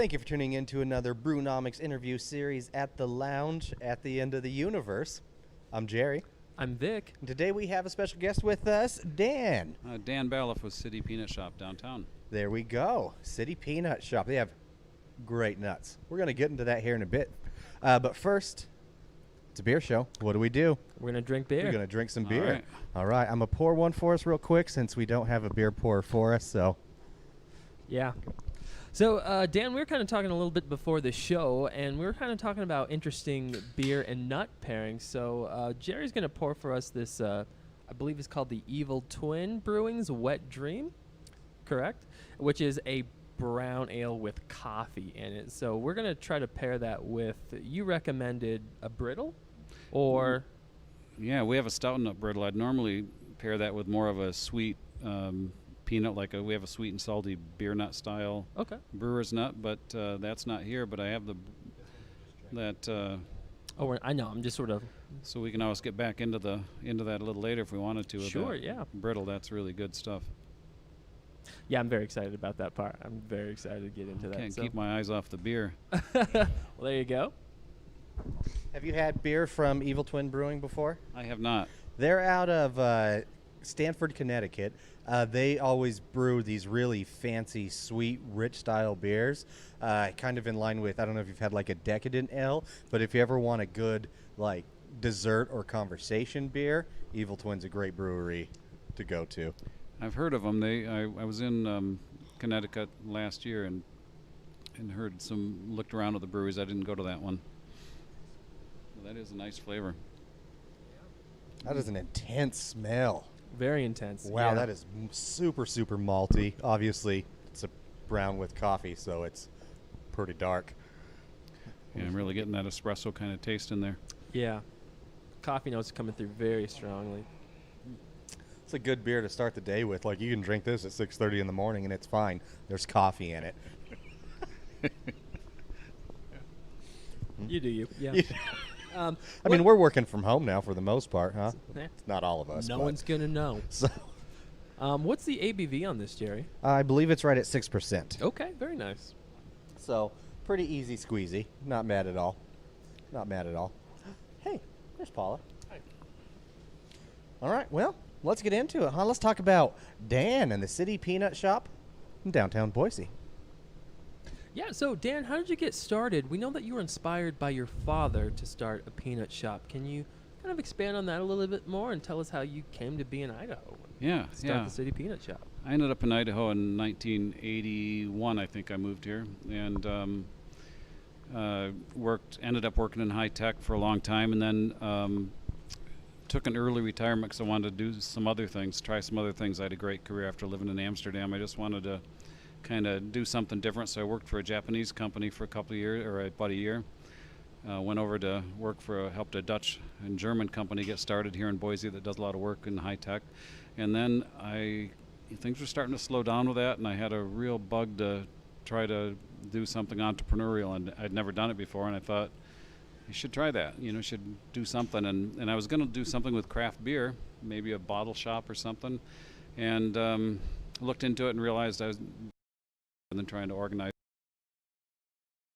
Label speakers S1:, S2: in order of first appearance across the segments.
S1: Thank you for tuning in to another Brewnomics interview series at the Lounge at the End of the Universe. I'm Jerry.
S2: I'm Vic.
S1: And today we have a special guest with us, Dan.
S3: Dan Baliff with City Peanut Shop downtown.
S1: There we go. City Peanut Shop. They have great nuts. We're going to get into that here in a bit. But first, it's a beer show. What do?
S2: We're going to drink beer.
S1: We're going to drink some
S3: All
S1: beer.
S3: right.
S1: All right. I'm going to pour one for us real quick since we don't have a beer pourer for us. So,
S2: Yeah. So, Dan, we were kind of talking a little bit before the show, and we were kind of talking about interesting beer and nut pairings. So, Jerry's going to pour for us this, I believe it's called the Evil Twin Brewing's Wet Dream, correct? Which is a brown ale with coffee in it. So, we're going to try to pair that with, you recommended a brittle, or...
S3: Yeah, we have a stout nut brittle. I'd normally pair that with more of a sweet peanut, we have a sweet and salty beer nut style
S2: Okay.
S3: brewer's nut, but that's not here. But I have
S2: I know, I'm just sort of...
S3: so we can always get back into that a little later if we wanted to. with
S2: Sure,
S3: that
S2: yeah.
S3: Brittle, that's really good stuff.
S2: Yeah, I'm very excited about that part. I'm very excited to get into that.
S3: Can't
S2: so.
S3: keep my eyes off the beer.
S2: Well, there you go.
S1: have you had beer from Evil Twin Brewing before?
S3: I have not.
S1: They're out of Stamford, Connecticut. They always brew these really fancy, sweet, rich style beers, kind of in line with, I don't know if you've had like a decadent ale, but if you ever want a good like dessert or conversation beer, Evil Twin's a great brewery to go to.
S3: I've heard of them. I was in Connecticut last year and looked around at the breweries. I didn't go to that one. Well, that is a nice flavor.
S1: That is an intense smell.
S2: Very intense.
S1: Wow,
S2: yeah.
S1: that is super, super malty. Obviously, it's a brown with coffee, so it's pretty dark.
S3: Yeah, I'm really getting that espresso kind of taste in there.
S2: Yeah. Coffee notes coming through very strongly.
S1: It's a good beer to start the day with. Like, you can drink this at 6:30 in the morning, and it's fine. There's coffee in it.
S2: You do you. Yeah.
S1: I mean, we're working from home now for the most part, huh?
S2: Eh,
S1: Not all of us.
S2: no
S1: but-
S2: one's going to know.
S1: So,
S2: What's the ABV on this, Jerry?
S1: I believe it's right at 6%.
S2: Okay, very nice.
S1: So, pretty easy squeezy. Not mad at all. Not mad at all. Hey, there's Paula.
S2: Hi.
S1: All right, well, let's get into it, huh? Let's talk about Dan and the City Peanut Shop in downtown Boise.
S2: Yeah, so Dan, how did you get started? We know that you were inspired by your father to start a peanut shop. Can you kind of expand on that a little bit more and tell us how you came to be in Idaho
S3: Yeah,
S2: and start
S3: yeah.
S2: the City Peanut Shop?
S3: I ended up in Idaho in 1981. I think I moved here and ended up working in high tech for a long time, and then took an early retirement because I wanted to do some other things, try some other things. I had a great career after living in Amsterdam. I just wanted to kind of do something different, so I worked for a Japanese company for a couple of years, or about a year. Went over to helped a Dutch and German company get started here in Boise that does a lot of work in high tech. And then things were starting to slow down with that, and I had a real bug to try to do something entrepreneurial, and I'd never done it before, and I thought, you should try that. You should do something. And I was going to do something with craft beer, maybe a bottle shop or something, and looked into it and realized I was than trying to organize,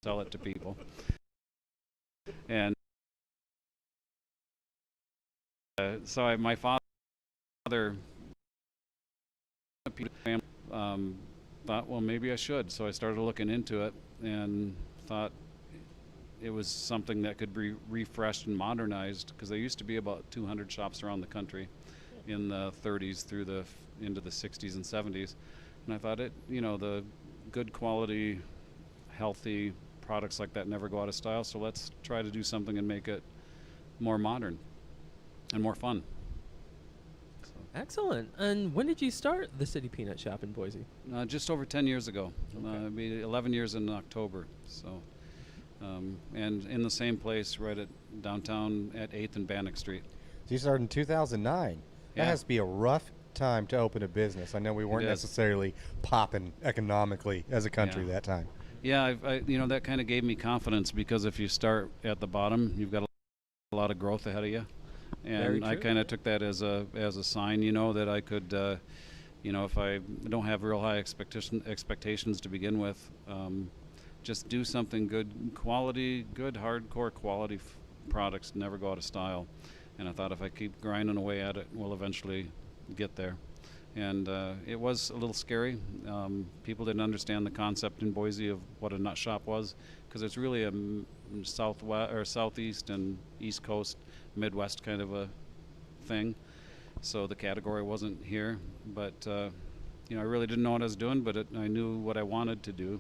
S3: sell it to people. And so my father thought, well, maybe I should. So I started looking into it and thought it was something that could be refreshed and modernized, because there used to be about 200 shops around the country in the 30s through into the 60s and 70s. And I thought the good quality, healthy products like that never go out of style, so let's try to do something and make it more modern and more fun. So,
S2: Excellent. And when did you start the City Peanut Shop in Boise?
S3: just over 10 years ago.
S2: Okay.
S3: It'll be 11 years in October. So, and in the same place, right at downtown at 8th and Bannock Street.
S1: So you started in 2009. That
S3: Yeah.
S1: has to be a rough time to open a business. I know we weren't
S3: is.
S1: necessarily popping economically as a country
S3: Yeah.
S1: that time.
S3: Yeah, that kind of gave me confidence, because if you start at the bottom, you've got a lot of growth ahead of you.
S2: Very
S3: And I
S2: true.
S3: kind of took that as a sign, that I could, if I don't have real high expectations to begin with, just do something good quality, good hardcore quality products, never go out of style. And I thought if I keep grinding away at it, we'll eventually get there. And it was a little scary. People didn't understand the concept in Boise of what a nut shop was, because it's really a southwest or southeast and east coast, Midwest kind of a thing. So the category wasn't here, but I really didn't know what I was doing, but I knew what I wanted to do,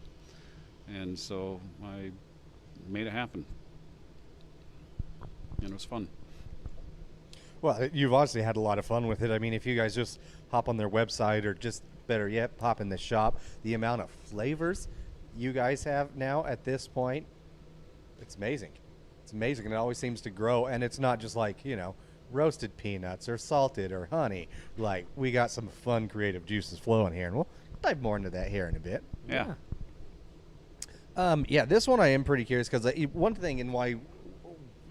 S3: and so I made it happen, and it was fun.
S1: Well, you've obviously had a lot of fun with it. I mean, if you guys just hop on their website, or just better yet, hop in the shop, the amount of flavors you guys have now at this point, it's amazing. It's amazing, and it always seems to grow. And it's not just like, roasted peanuts or salted or honey. Like, we got some fun, creative juices flowing here, and we'll dive more into that here in a bit.
S3: Yeah.
S1: This one I am pretty curious, because one thing and why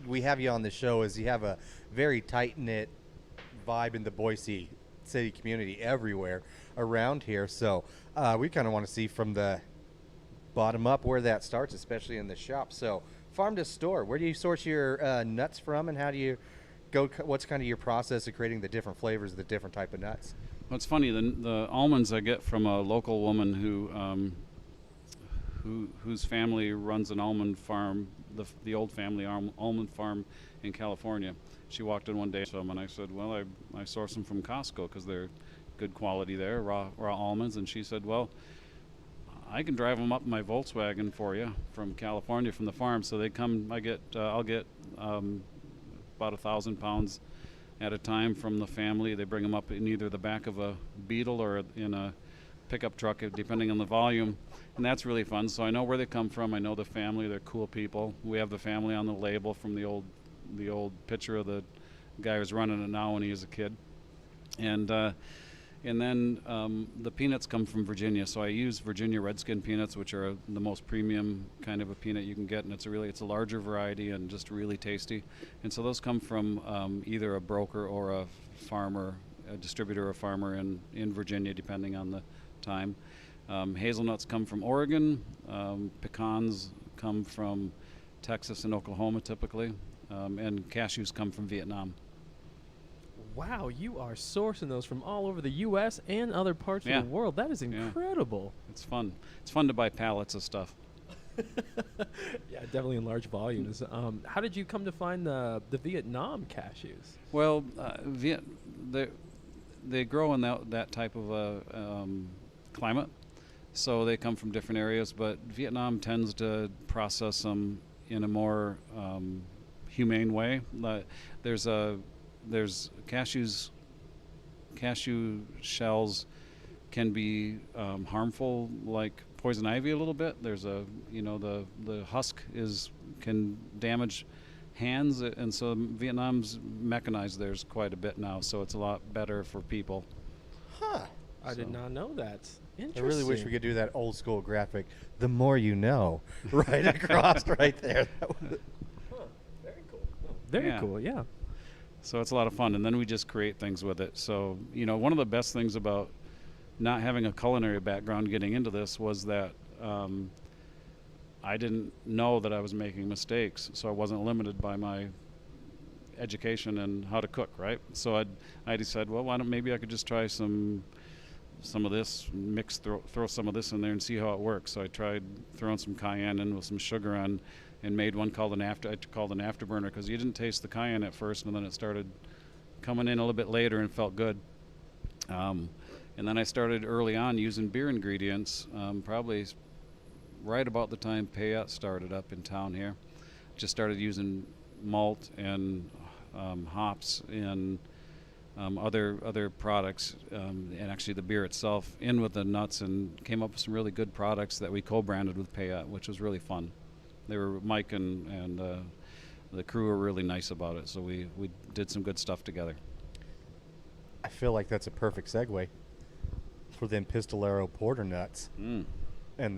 S1: we have you on the show is you have a very tight-knit vibe in the Boise city community everywhere around here. So we kind of want to see from the bottom up where that starts, especially in the shop. So farm to store, where do you source your nuts from, and how do you go? What's kind of your process of creating the different flavors of the different type of nuts?
S3: Well, it's funny, the almonds I get from a local woman whose family runs an almond farm, the old family almond farm in California. She walked in one day and I said, well, I source them from Costco because they're good quality there, raw almonds. And she said, well, I can drive them up in my Volkswagen for you from California, from the farm. So they come, I'll get about 1,000 pounds at a time from the family. They bring them up in either the back of a Beetle or in a pickup truck, depending on the volume. And that's really fun. So I know where they come from. I know the family. They're cool people. We have the family on the label from the old picture of the guy who's running it now when he was a kid. And then the peanuts come from Virginia. So I use Virginia Redskin peanuts, which are the most premium kind of a peanut you can get, and it's a larger variety and just really tasty. And so those come from either a broker or a farmer, a distributor or farmer in Virginia, depending on the time. Hazelnuts come from Oregon. Pecans come from Texas and Oklahoma typically, and cashews come from Vietnam.
S2: Wow, you are sourcing those from all over the U.S. and other parts of the world. That is incredible.
S3: Yeah. It's fun. It's fun to buy pallets of stuff.
S2: Yeah, definitely in large volumes. How did you come to find the Vietnam cashews?
S3: Well, they grow in that type of a climate, so they come from different areas. But Vietnam tends to process them in a more humane way. There's cashew shells can be harmful, like poison ivy a little bit. There's the husk can damage hands, and so Vietnam's mechanized theirs quite a bit now, so it's a lot better for people.
S1: Huh.
S2: I did not know that. Interesting.
S1: I really wish we could do that old school graphic, the more you know, right across right there.
S2: Very cool. Very cool, yeah.
S3: So it's a lot of fun, and then we just create things with it. So, one of the best things about not having a culinary background getting into this was that I didn't know that I was making mistakes, so I wasn't limited by my education and how to cook, right? So I decided, well, maybe I could just try some of this, throw some of this in there and see how it works. So I tried throwing some cayenne in with some sugar on, and made one called an afterburner, because you didn't taste the cayenne at first, and then it started coming in a little bit later and felt good. And then I started early on using beer ingredients, probably right about the time Payette started up in town here. Just started using malt and hops and other products, and actually the beer itself in with the nuts, and came up with some really good products that we co-branded with Payette, which was really fun. Mike and the crew were really nice about it, so we did some good stuff together.
S1: I feel like that's a perfect segue for them Pistolero Porter nuts and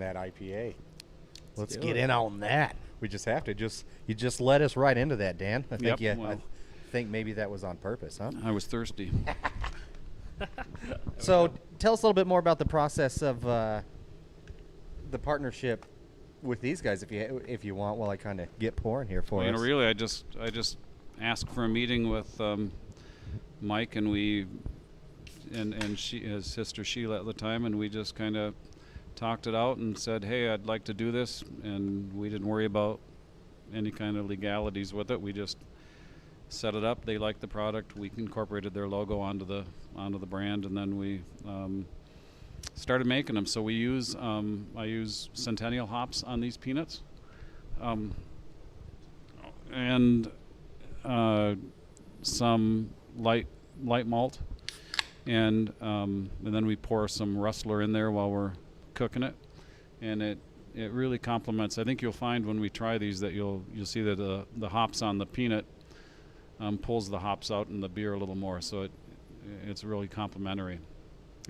S1: that IPA. Let's get in on that. We just have to. You just led us right into that, Dan. I think I think maybe that was on purpose, huh?
S3: I was thirsty.
S1: So tell us a little bit more about the process of the partnership with these guys if you want, while I kind of get pouring here for
S3: Well,
S1: us.
S3: really, I just asked for a meeting with Mike, and his sister Sheila at the time, and we just kind of talked it out and said, hey, I'd like to do this, and we didn't worry about any kind of legalities with it. We just set it up. They liked the product. We incorporated their logo onto the brand, and then we started making them. So I use Centennial hops on these peanuts, and some light malt, and then we pour some Rustler in there while we're cooking it, and it really complements. I think you'll find when we try these that you'll see that the hops on the peanut pulls the hops out in the beer a little more, so it's really complementary.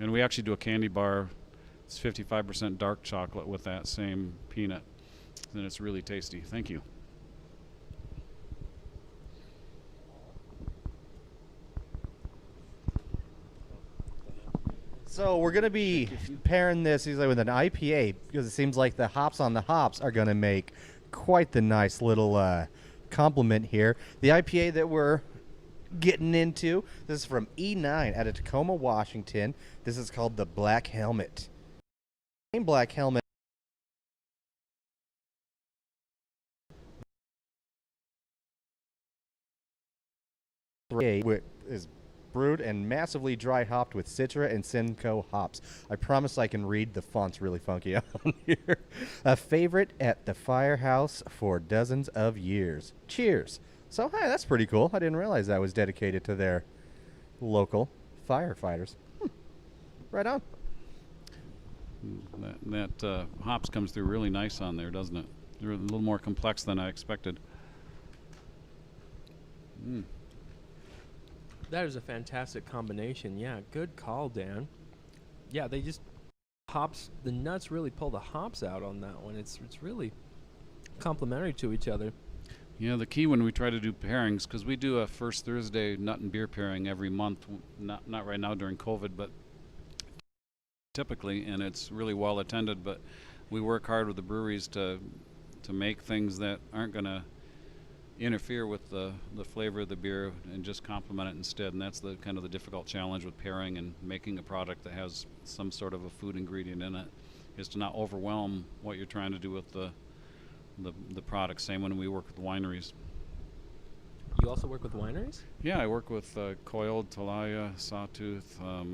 S3: And we actually do a candy bar. It's 55% dark chocolate with that same peanut, and it's really tasty. Thank you.
S1: So we're gonna be pairing this with an IPA because it seems like the hops on the hops are gonna make quite the nice little complement here. The IPA that we're getting into, this is from E9 out of Tacoma, Washington. This is called the Black Helmet. Black Helmet is brewed and massively dry hopped with Citra and Simcoe hops. I promise I can read. The font's really funky on here. A favorite at the firehouse for dozens of years. Cheers. So, hey, that's pretty cool. I didn't realize that was dedicated to their local firefighters. Right on.
S3: That hops comes through really nice on there, doesn't it? They're a little more complex than I expected.
S2: That is a fantastic combination. Yeah, good call, Dan. Yeah, they just hops. The nuts really pull the hops out on that one. It's really complementary to each other.
S3: Yeah, the key when we try to do pairings, because we do a first Thursday nut and beer pairing every month. Not right now during COVID, but typically, and it's really well attended. But we work hard with the breweries to make things that aren't going to interfere with the flavor of the beer and just complement it instead. And that's the kind of the difficult challenge with pairing and making a product that has some sort of a food ingredient in it, is to not overwhelm what you're trying to do with the product. Same when we work with wineries.
S2: You also work with wineries?
S3: Yeah, I work with Coiled, Talaya, Sawtooth, a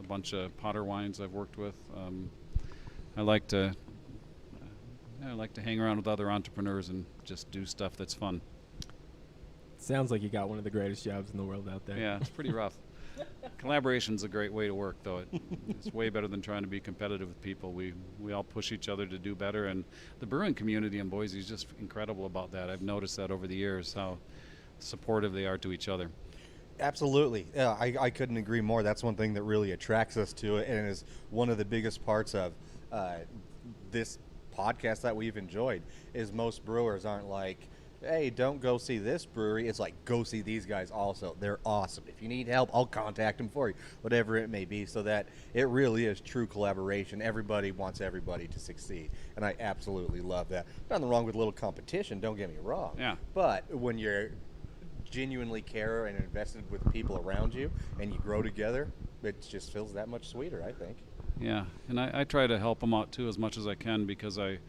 S3: bunch of Potter wines I've worked with. I like to hang around with other entrepreneurs and just do stuff that's fun.
S2: Sounds like you got one of the greatest jobs in the world out there.
S3: Yeah, it's pretty rough. Collaboration's a great way to work, though. It's way better than trying to be competitive with people. We all push each other to do better, and the brewing community in Boise is just incredible about that. I've noticed that over the years, how supportive they are to each other.
S1: Absolutely. Yeah, I couldn't agree more. That's one thing that really attracts us to it, and is one of the biggest parts of this podcast that we've enjoyed, is most brewers aren't like, hey, don't go see this brewery. It's like, go see these guys also. They're awesome. If you need help, I'll contact them for you, whatever it may be, so that it really is true collaboration. Everybody wants everybody to succeed, and I absolutely love that. Nothing wrong with a little competition, don't get me wrong.
S3: Yeah.
S1: But when you're genuinely care and invested with people around you and you grow together, it just feels that much sweeter, I think.
S3: Yeah, and I try to help them out too as much as I can, because I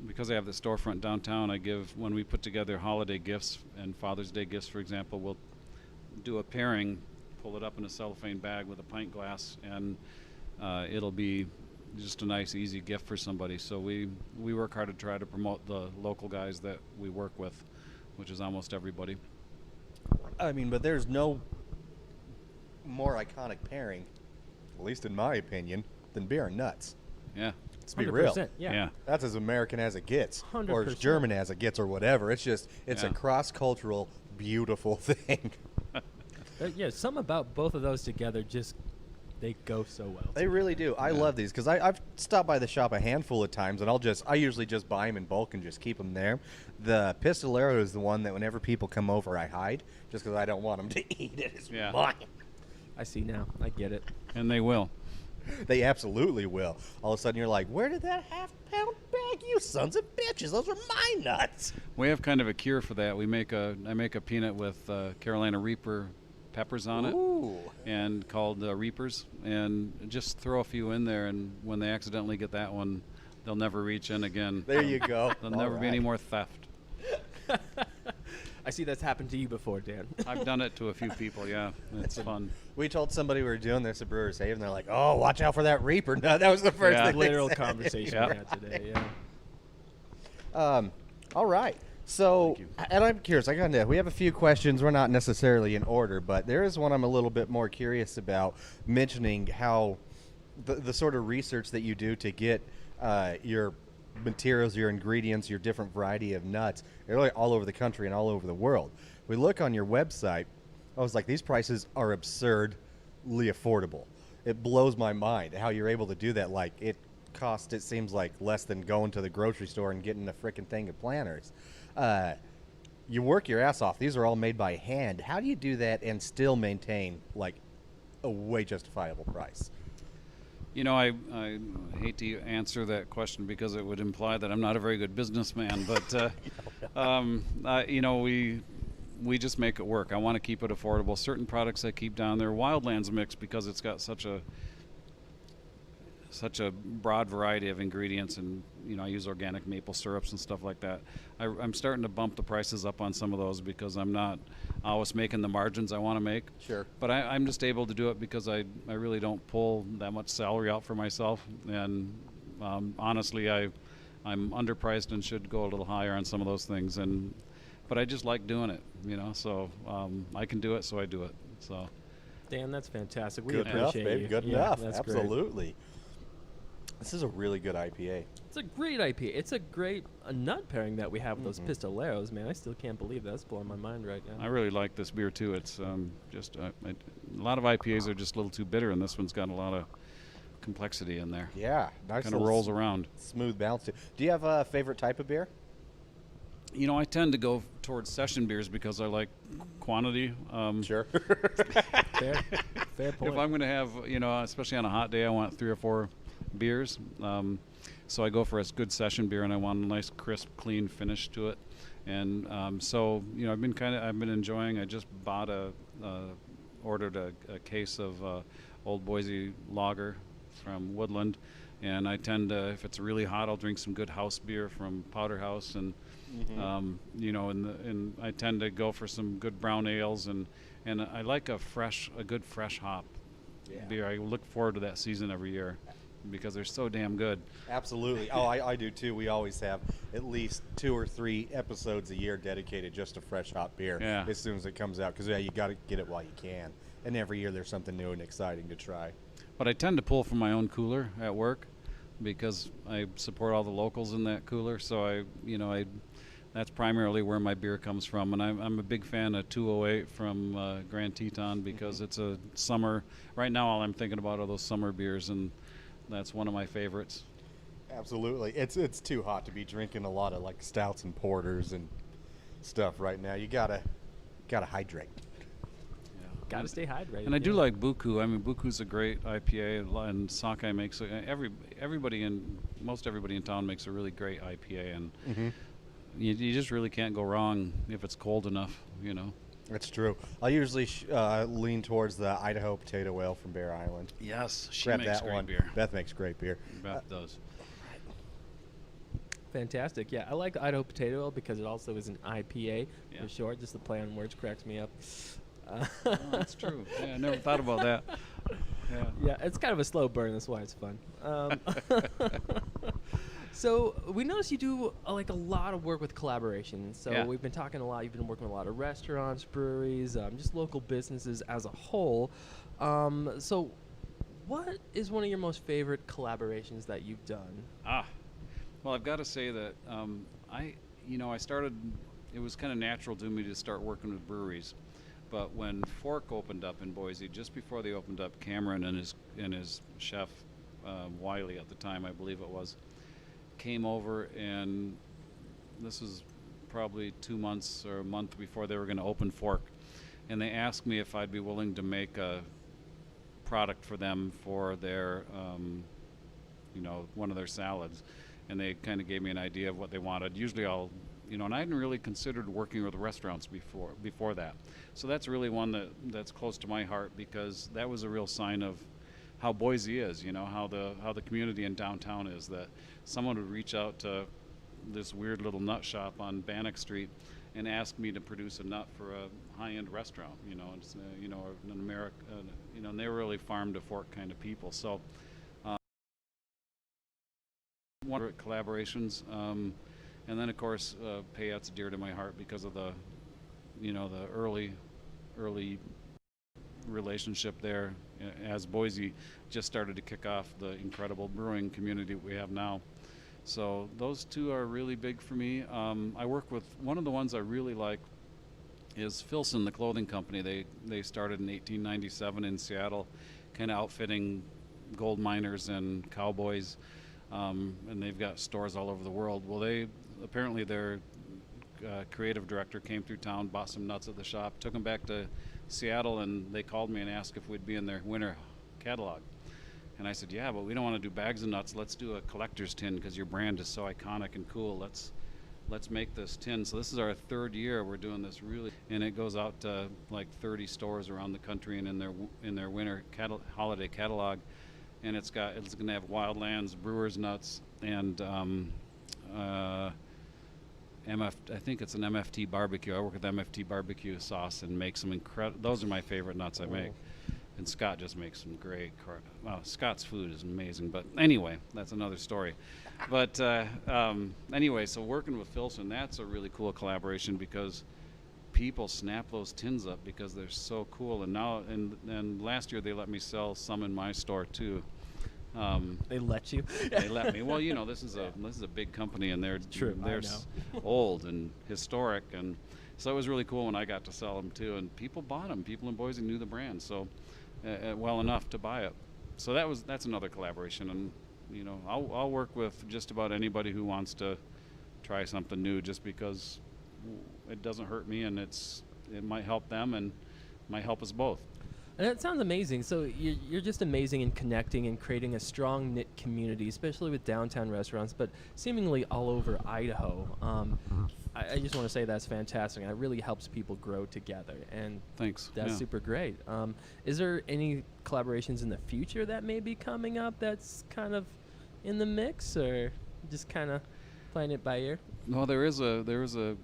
S3: have the storefront downtown. I give, when we put together holiday gifts and Father's Day gifts, for example, we'll do a pairing, pull it up in a cellophane bag with a pint glass, and it'll be just a nice, easy gift for somebody. So we work hard to try to promote the local guys that we work with, which is almost everybody.
S1: I mean, but there's no more iconic pairing, at least in my opinion, than beer and nuts.
S3: Yeah.
S1: Let's be real.
S2: Yeah.
S1: That's as American as it gets,
S2: 100%.
S1: or as German as it gets, or whatever. It's just, it's a cross-cultural, beautiful thing.
S2: Yeah, something about both of those together, just they go so well.
S1: They really do. I love these because I've stopped by the shop a handful of times, and I usually just buy them in bulk and just keep them there. The Pistolero is the one that whenever people come over, I hide just because I don't want them to eat it. It's mine.
S2: I see now. I get it.
S3: And they will.
S1: They absolutely will. All of a sudden, you're like, where did that half-pound bag? You sons of bitches! Those are my nuts.
S3: We have kind of a cure for that. I make a peanut with Carolina Reaper peppers on it,
S1: Ooh.
S3: and called Reapers, and just throw a few in there, and when they accidentally get that one, they'll never reach in again.
S1: There you go.
S3: There'll never be any more theft.
S2: I see that's happened to you before, Dan.
S3: I've done it to a few people. Yeah, it's fun.
S1: We told somebody we were doing this at Brewers Haven. They're like, "Oh, watch out for that Reaper." No, that was the first
S3: Yeah.
S1: thing. They
S2: Literal
S1: said.
S2: conversation
S3: Yeah.
S2: we had today. Yeah.
S1: All right. So,
S3: Thank you.
S1: and I'm curious. We have a few questions. We're not necessarily in order, but there is one I'm a little bit more curious about. Mentioning how the sort of research that you do to get your materials, your ingredients, your different variety of nuts, really all over the country and all over the world. We look on your website. I was like, these prices are absurdly affordable. It blows my mind how you're able to do that. Like, it costs, it seems like, less than going to the grocery store and getting a freaking thing of planters. You work your ass off. These are all made by hand. How do you do that and still maintain like a way justifiable price?
S3: You know, I hate to answer that question because it would imply that I'm not a very good businessman. But you know, we just make it work. I want to keep it affordable. Certain products I keep down there. Wildlands mix, because it's got such a broad variety of ingredients, and you know, I use organic maple syrups and stuff like that. I'm starting to bump the prices up on some of those because I'm not always making the margins I want to make.
S1: Sure.
S3: But I'm just able to do it because I really don't pull that much salary out for myself, and honestly, I'm underpriced and should go a little higher on some of those things. But I just like doing it, you know. So I can do it, so I do it. So.
S2: Dan, that's fantastic. We
S1: Good enough,
S2: appreciate
S1: babe.
S2: you.
S1: Good
S2: Yeah,
S1: enough.
S2: that's great.
S1: Absolutely. This is a really good IPA.
S2: It's a great IPA. It's a great nut pairing that we have with
S1: Mm-hmm.
S2: those pistoleros, man. I still can't believe that's blowing my mind right now.
S3: I really like this beer too. It's just a lot of IPAs are just a little too bitter, and this one's got a lot of complexity in there.
S1: Yeah, nice.
S3: Kind of
S1: little
S3: rolls around.
S1: smooth balance. Do you have a favorite type of beer?
S3: You know, I tend to go towards session beers because I like quantity.
S1: Sure.
S2: Fair, fair point.
S3: If I'm going to have, you know, especially on a hot day, I want 3 or 4 beers. So I go for a good session beer, and I want a nice, crisp, clean finish to it. And so, you know, I've been enjoying. I just ordered a case of Old Boise Lager from Woodland, and I tend to, if it's really hot, I'll drink some good house beer from Powder House, and you know, and I tend to go for some good brown ales, and I like a good fresh hop beer. I look forward to that season every year because they're so damn good.
S1: Absolutely. Oh, I do too. We always have at least 2 or 3 episodes a year dedicated just to fresh hop beer.
S3: Yeah.
S1: As soon as it comes out, because you got to get it while you can. And every year there's something new and exciting to try.
S3: But I tend to pull from my own cooler at work because I support all the locals in that cooler. So that's primarily where my beer comes from. And I'm a big fan of 208 from Grand Teton because it's a summer. Right now, all I'm thinking about are those summer beers, and that's one of my favorites.
S1: Absolutely. It's too hot to be drinking a lot of like stouts and porters and stuff right now. You gotta hydrate.
S2: Got to stay hydrated.
S3: And I do
S2: yeah.
S3: like Buku. I mean, Buku's a great IPA, and Sockeye makes everybody in town makes a really great IPA, and you just really can't go wrong if it's cold enough, you know.
S1: That's true. I usually lean towards the Idaho Potato Ale from Bear Island.
S3: Yes, she
S1: Grab
S3: makes
S1: that
S3: great
S1: one.
S3: beer.
S1: Beth makes great beer.
S3: Beth does.
S2: Fantastic. Yeah, I like the Idaho Potato Ale because it also is an IPA
S3: Yeah.
S2: for short. Just the play on words cracks me up.
S3: Oh, that's true. Yeah, I never thought about that. Yeah.
S2: Yeah, it's kind of a slow burn. That's why it's fun. So we noticed you do like a lot of work with collaborations. So
S3: Yeah.
S2: we've been talking a lot. You've been working with a lot of restaurants, breweries, just local businesses as a whole. So what is one of your most favorite collaborations that you've done?
S3: Well, I've got to say that I started. It was kind of natural to me to start working with breweries. But when Fork opened up in Boise, just before they opened up, Cameron and his chef Wiley at the time, I believe it was, came over, and this was probably 2 months or a month before they were going to open Fork, and they asked me if I'd be willing to make a product for them for their, one of their salads. And they kind of gave me an idea of what they wanted. Usually and I hadn't really considered working with restaurants before that. So that's really one that's close to my heart, because that was a real sign of how Boise is, how the community in downtown is, that someone would reach out to this weird little nut shop on Bannock Street and ask me to produce a nut for a high-end restaurant, it's, an America, and they're really farm to fork kind of people. So one of the collaborations, and then of course Payette's dear to my heart because of the early relationship there, as Boise just started to kick off the incredible brewing community we have now. So those two are really big for me. I work with, one of the ones I really like is Filson, the clothing company. They started in 1897 in Seattle, kind of outfitting gold miners and cowboys, and they've got stores all over the world. Well, apparently their creative director came through town, bought some nuts at the shop, took them back to Seattle, and they called me and asked if we'd be in their winter catalog. And I said, yeah, but we don't want to do bags of nuts. Let's do a collector's tin, because your brand is so iconic and cool. Let's make this tin. So this is our third year we're doing this, really, and it goes out to like 30 stores around the country and in their winter holiday catalog. And it's going to have Wildlands, Brewers Nuts, and I think it's an MFT barbecue. I work with MFT barbecue sauce and make some incredible. Those are my favorite nuts I make. And Scott just makes some great. Well, Scott's food is amazing. But anyway, that's another story. But anyway, so working with Filson, that's a really cool collaboration, because people snap those tins up because they're so cool. And now, and last year they let me sell some in my store too.
S2: They let you?
S3: They let me. Well, this is a big company, and they're old and historic, and so it was really cool when I got to sell them too. And people bought them. People in Boise knew the brand well enough to buy it. So that's another collaboration. And I'll work with just about anybody who wants to try something new, just because it doesn't hurt me, and it might help them and might help us both.
S2: And that sounds amazing. So you're just amazing in connecting and creating a strong knit community, especially with downtown restaurants, but seemingly all over Idaho. I just want to say that's fantastic, and it really helps people grow together. And
S3: thanks.
S2: That's super great. Is there any collaborations in the future that may be coming up that's kind of in the mix, or just kind of playing it by ear?
S3: No, there is a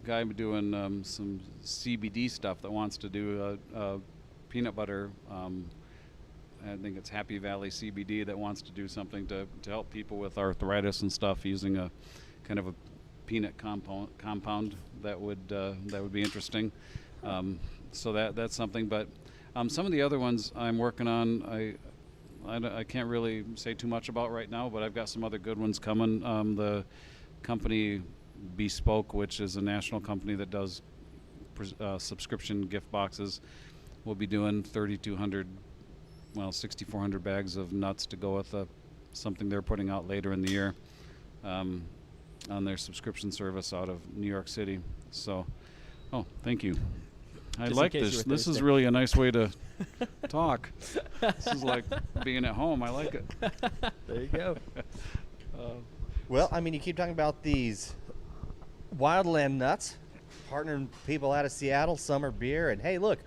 S3: guy doing some CBD stuff that wants to do a peanut butter. I think it's Happy Valley CBD, that wants to do something to help people with arthritis and stuff, using a kind of a peanut compound that would be interesting. So that's something. But some of the other ones I'm working on, I can't really say too much about right now, but I've got some other good ones coming. The company Bespoke, which is a national company that does subscription gift boxes, will be doing 6,400 bags of nuts to go with something they're putting out later in the year on their subscription service out of New York City. So, thank you. I like this. This is really a nice way to talk. This is like being at home. I like it.
S2: There you go.
S1: Well, I mean, you keep talking about these Wildland nuts, partnering people out of Seattle, summer beer, and hey, look,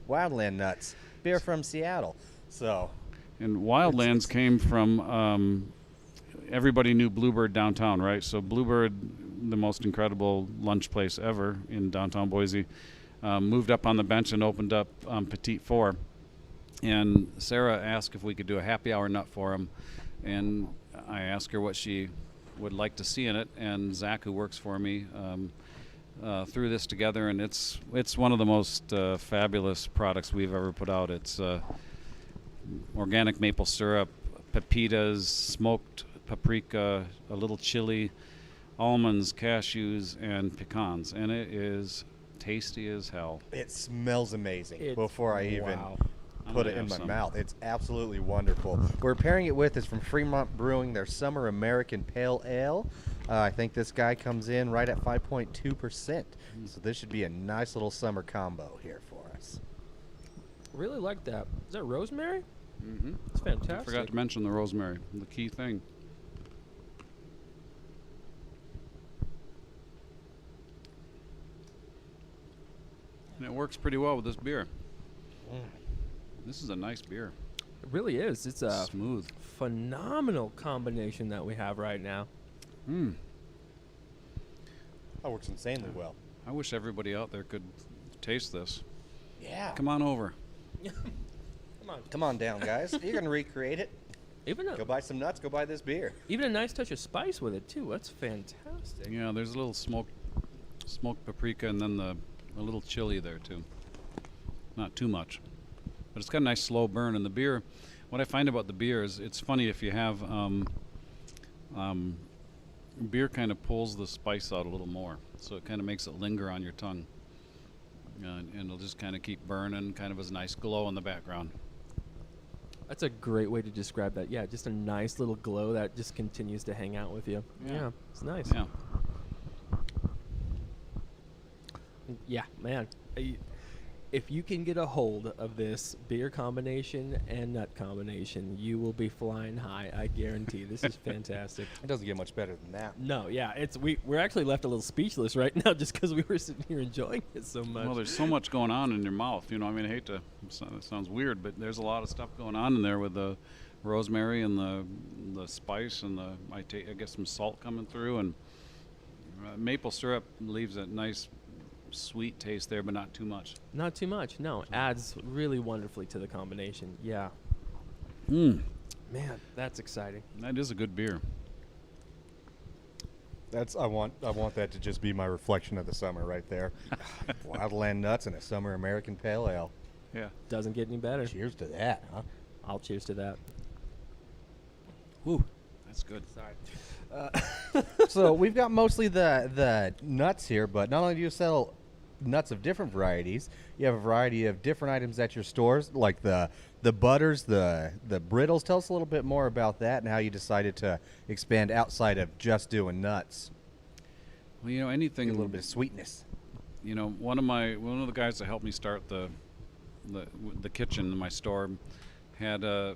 S1: Wildland nuts, beer from Seattle. So,
S3: and Wildlands came from everybody knew Bluebird downtown, right? So Bluebird, the most incredible lunch place ever in downtown Boise, moved up on the bench and opened up Petite Four. And Sarah asked if we could do a happy hour nut for him, and I asked her what she would like to see in it, and Zach, who works for me, threw this together, and it's one of the most fabulous products we've ever put out. It's organic maple syrup, pepitas, smoked paprika, a little chili, almonds, cashews, and pecans, and it is tasty as hell.
S1: It smells amazing before I even
S2: wow.
S1: put it in my mouth. It's absolutely wonderful. We're pairing it with is from Fremont Brewing, their Summer American Pale Ale. I think this guy comes in right at 5.2%. So this should be a nice little summer combo here for us.
S2: Really like that. Is that rosemary?
S3: Mm-hmm.
S2: It's fantastic.
S3: I forgot to mention the rosemary, the key thing. And it works pretty well with this beer. This is a nice beer.
S2: It really is. It's a
S3: Smooth.
S2: phenomenal combination that we have right now.
S1: That works insanely well.
S3: I wish everybody out there could taste this.
S1: Yeah.
S3: Come on over.
S2: Come on.
S1: Come on down, guys. You're going to recreate it.
S2: Even
S1: Go buy some nuts. Go buy this beer.
S2: a nice touch of spice with it too. That's fantastic.
S3: Yeah, there's a little smoked paprika and then a little chili there too. Not too much, but it's got a nice slow burn. And the beer, what I find about the beer is it's funny if you have beer kind of pulls the spice out a little more, so it kind of makes it linger on your tongue, and it'll just kind of keep burning, kind of as a nice glow in the background.
S2: That's a great way to describe that. Yeah, just a nice little glow that just continues to hang out with you. Yeah, it's nice.
S3: Yeah.
S2: Yeah, man. If you can get a hold of this beer combination and nut combination, you will be flying high. I guarantee. This is fantastic.
S1: It doesn't get much better than that.
S2: No, yeah, we're actually left a little speechless right now just because we were sitting here enjoying it so much.
S3: Well, there's so much going on in your mouth. You know, I mean, I hate to. It sounds weird, but there's a lot of stuff going on in there with the rosemary and the spice and I get some salt coming through, and maple syrup leaves a nice sweet taste there, but not too much.
S2: Not too much. No, adds really wonderfully to the combination. Yeah.
S3: Man,
S2: that's exciting.
S3: that is a good beer.
S1: I want that to just be my reflection of the summer right there. Wildland nuts and a summer American pale ale.
S3: Yeah.
S2: Doesn't get any better.
S1: Cheers to that, huh?
S2: I'll cheers to that.
S3: Woo, that's good.
S2: Sorry.
S1: So we've got mostly the nuts here, but not only do you sell nuts of different varieties, you have a variety of different items at your stores, like the butters, the brittles. Tell us a little bit more about that and how you decided to expand outside of just doing nuts.
S3: Well, you know, anything
S1: Get a little bit of sweetness.
S3: You know, one of the guys that helped me start the kitchen in my store had a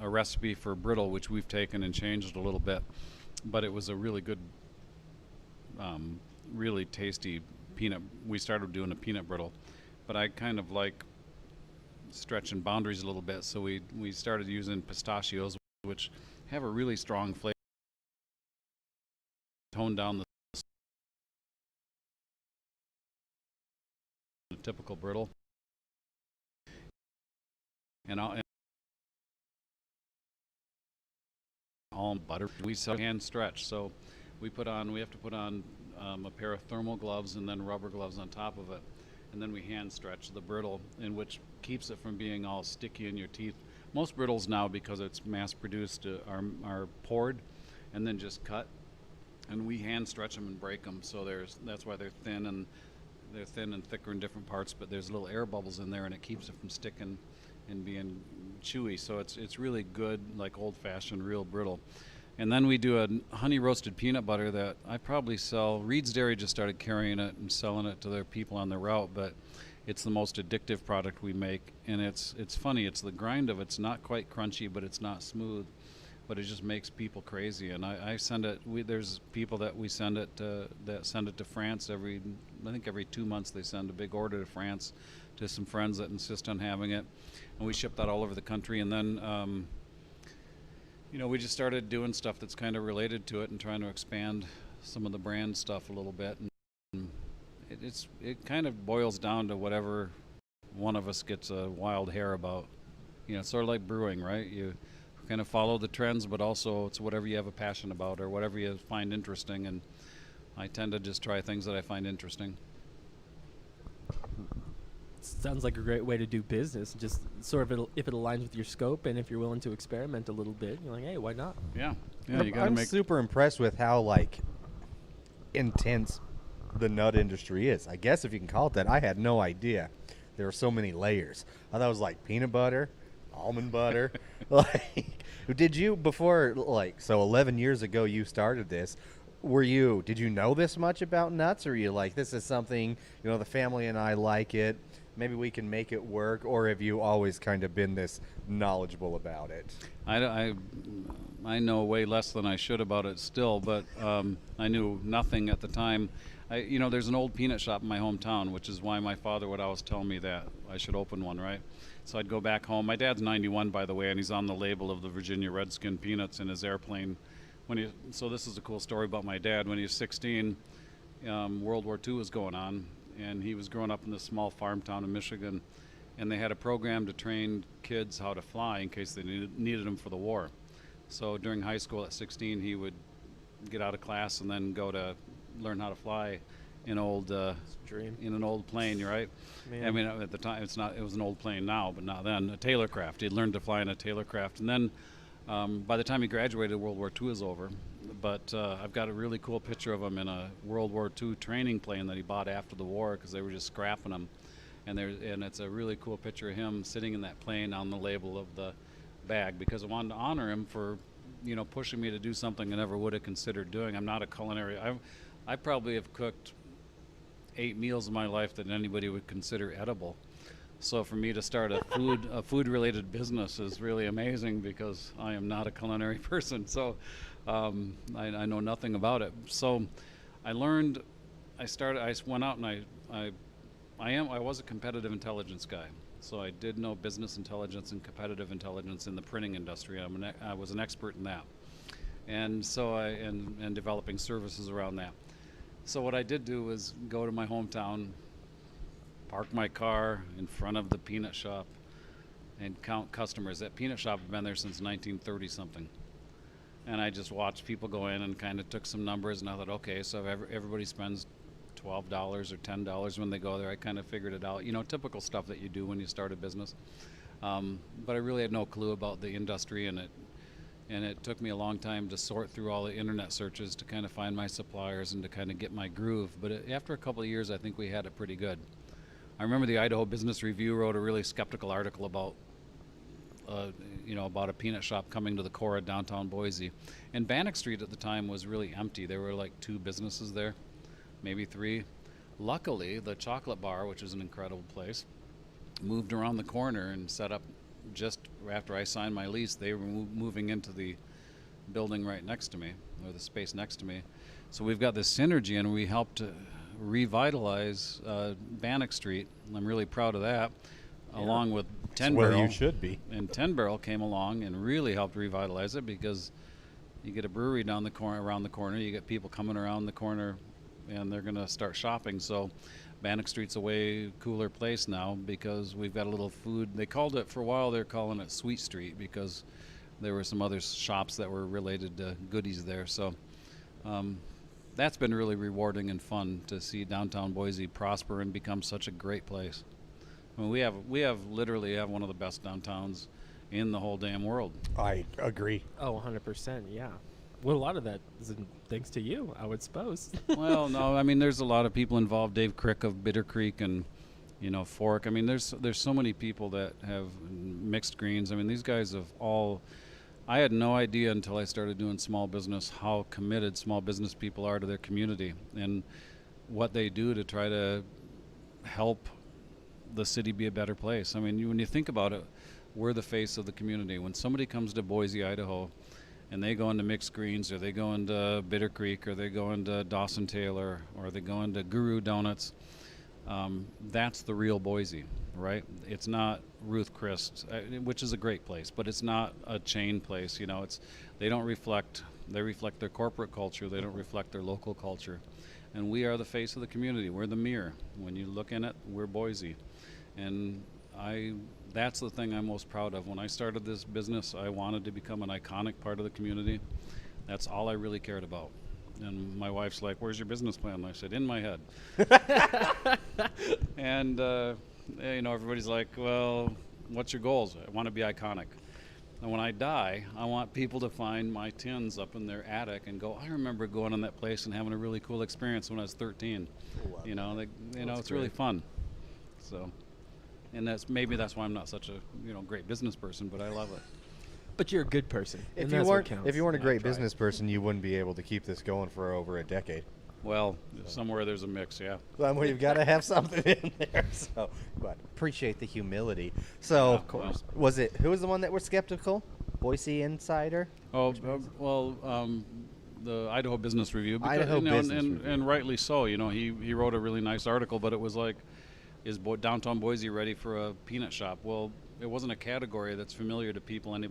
S3: recipe for brittle, which we've taken and changed a little bit, but it was a really good, really tasty peanut. We started doing a peanut brittle, but I kind of like stretching boundaries a little bit, so we started using pistachios, which have a really strong flavor. Tone down the typical brittle, and almond butter. We sell hand stretch, so we have to put on a pair of thermal gloves and then rubber gloves on top of it, and then we hand stretch the brittle, in which keeps it from being all sticky in your teeth. Most brittles now, because it's mass produced, are poured and then just cut, and we hand stretch them and break them. So that's why they're thin and thicker in different parts, but there's little air bubbles in there, and it keeps it from sticking and being chewy. So it's really good, like old-fashioned real brittle. And then we do a honey roasted peanut butter that I probably sell. Reed's Dairy just started carrying it and selling it to their people on their route, but it's the most addictive product we make. And it's funny, it's the grind of it's not quite crunchy, but it's not smooth, but it just makes people crazy. And I send it. There's people that we send it to, that send it to France every 2 months. They send a big order to France to some friends that insist on having it, and we ship that all over the country. And then we just started doing stuff that's kind of related to it and trying to expand some of the brand stuff a little bit. And it kind of boils down to whatever one of us gets a wild hair about. It's sort of like brewing, right? You kind of follow the trends, but also it's whatever you have a passion about or whatever you find interesting. And I tend to just try things that I find interesting.
S2: Sounds like a great way to do business. Just sort of if it aligns with your scope, and if you're willing to experiment a little bit, you're like, hey, why not?
S3: Yeah. You gotta
S1: I'm
S3: make.
S1: super impressed with how intense the nut industry is. I guess if you can call it that. I had no idea there were so many layers. I thought it was like peanut butter, almond butter. Did you before 11 years ago you started this? Did you know this much about nuts, or are you like, this is something, the family and I like it, maybe we can make it work, or have you always kind of been this knowledgeable about it?
S3: I know way less than I should about it still, but I knew nothing at the time. There's an old peanut shop in my hometown, which is why my father would always tell me that I should open one, right? So I'd go back home. My dad's 91, by the way, and he's on the label of the Virginia Redskin peanuts in his airplane. So this is a cool story about my dad. When he was 16, World War II was going on, and he was growing up in this small farm town in Michigan, and they had a program to train kids how to fly in case they needed them for the war. So during high school at 16, he would get out of class and then go to learn how to fly in an old plane, right?
S2: Man.
S3: I mean, at the time, it was an old plane now, but not then. A Taylorcraft. He'd learned to fly in a Taylorcraft, and then by the time he graduated, World War II was over. But I've got a really cool picture of him in a World War II training plane that he bought after the war because they were just scrapping them. And it's a really cool picture of him sitting in that plane on the label of the bag, because I wanted to honor him for, pushing me to do something I never would have considered doing. I'm not a culinary. I probably have cooked 8 meals in my life that anybody would consider edible. So for me to start a food-related business is really amazing because I am not a culinary person. So I know nothing about it. So I learned. I went out and I was a competitive intelligence guy. So I did know business intelligence and competitive intelligence in the printing industry. I was an expert in that, and so and developing services around that. So what I did do was go to my hometown, park my car in front of the peanut shop, and count customers. That peanut shop had been there since 1930 something, and I just watched people go in and kind of took some numbers, and I thought, okay, so if everybody spends $12 or $10 when they go there. I kind of figured it out, typical stuff that you do when you start a business. But I really had no clue about the industry, and it took me a long time to sort through all the internet searches to kind of find my suppliers and to kind of get my groove. But after a couple of years, I think we had it pretty good. I remember the Idaho Business Review wrote a really skeptical article about about a peanut shop coming to the core of downtown Boise. And Bannock Street at the time was really empty. There were like 2 businesses there, maybe 3. Luckily, the Chocolate Bar, which is an incredible place, moved around the corner and set up just after I signed my lease. They were moving into the building right next to me, or the space next to me. So we've got this synergy, and we helped revitalize Bannock Street. I'm really proud of that, along with 10 Barrel.
S1: Well, you should be.
S3: And 10 Barrel came along and really helped revitalize it, because you get a brewery around the corner, you get people coming around the corner, and they're going to start shopping. So Bannock Street's a way cooler place now because we've got a little food. They called it, for a while, they're calling it Sweet Street because there were some other shops that were related to goodies there. So that's been really rewarding and fun to see downtown Boise prosper and become such a great place. I mean, we literally have one of the best downtowns in the whole damn world.
S1: I agree.
S2: Oh, 100%, yeah. Well, a lot of that is thanks to you, I would suppose.
S3: Well, no, I mean, there's a lot of people involved. Dave Crick of Bitter Creek and, Fork. I mean, there's so many people that have Mixed Greens. I mean, these guys have all... I had no idea until I started doing small business how committed small business people are to their community and what they do to try to help the city be a better place. I mean, when you think about it, we're the face of the community. When somebody comes to Boise, Idaho, and they go into Mixed Greens, or they go into Bitter Creek, or they go into Dawson Taylor, or they go into Guru Donuts, that's the real Boise, right? It's not Ruth Chris, which is a great place, but it's not a chain place. They reflect their corporate culture. They don't reflect their local culture. And we are the face of the community. We're the mirror. When you look in it, we're Boise. And that's the thing I'm most proud of. When I started this business, I wanted to become an iconic part of the community. That's all I really cared about. And my wife's like, "Where's your business plan?" And I said, "In my head." And everybody's like, "Well, what's your goals?" I want to be iconic. And when I die, I want people to find my tins up in their attic and go, "I remember going in that place and having a really cool experience when I was 13." It's really fun. So. And that's why I'm not such a great business person, but I love it.
S2: But you're a good person.
S1: If you weren't a great business person, you wouldn't be able to keep this going for over a decade.
S3: Well, somewhere there's a mix, yeah.
S1: Somewhere you've got to have something in there. So, but appreciate the humility. So,
S3: Yeah, of course.
S1: was it who was the one that were skeptical? Boise Insider.
S3: Oh, the Idaho Business Review. Because,
S1: Idaho Business
S3: and,
S1: Review.
S3: and rightly so. He wrote a really nice article, but it was like, is downtown Boise ready for a peanut shop? Well, it wasn't a category that's familiar to people. You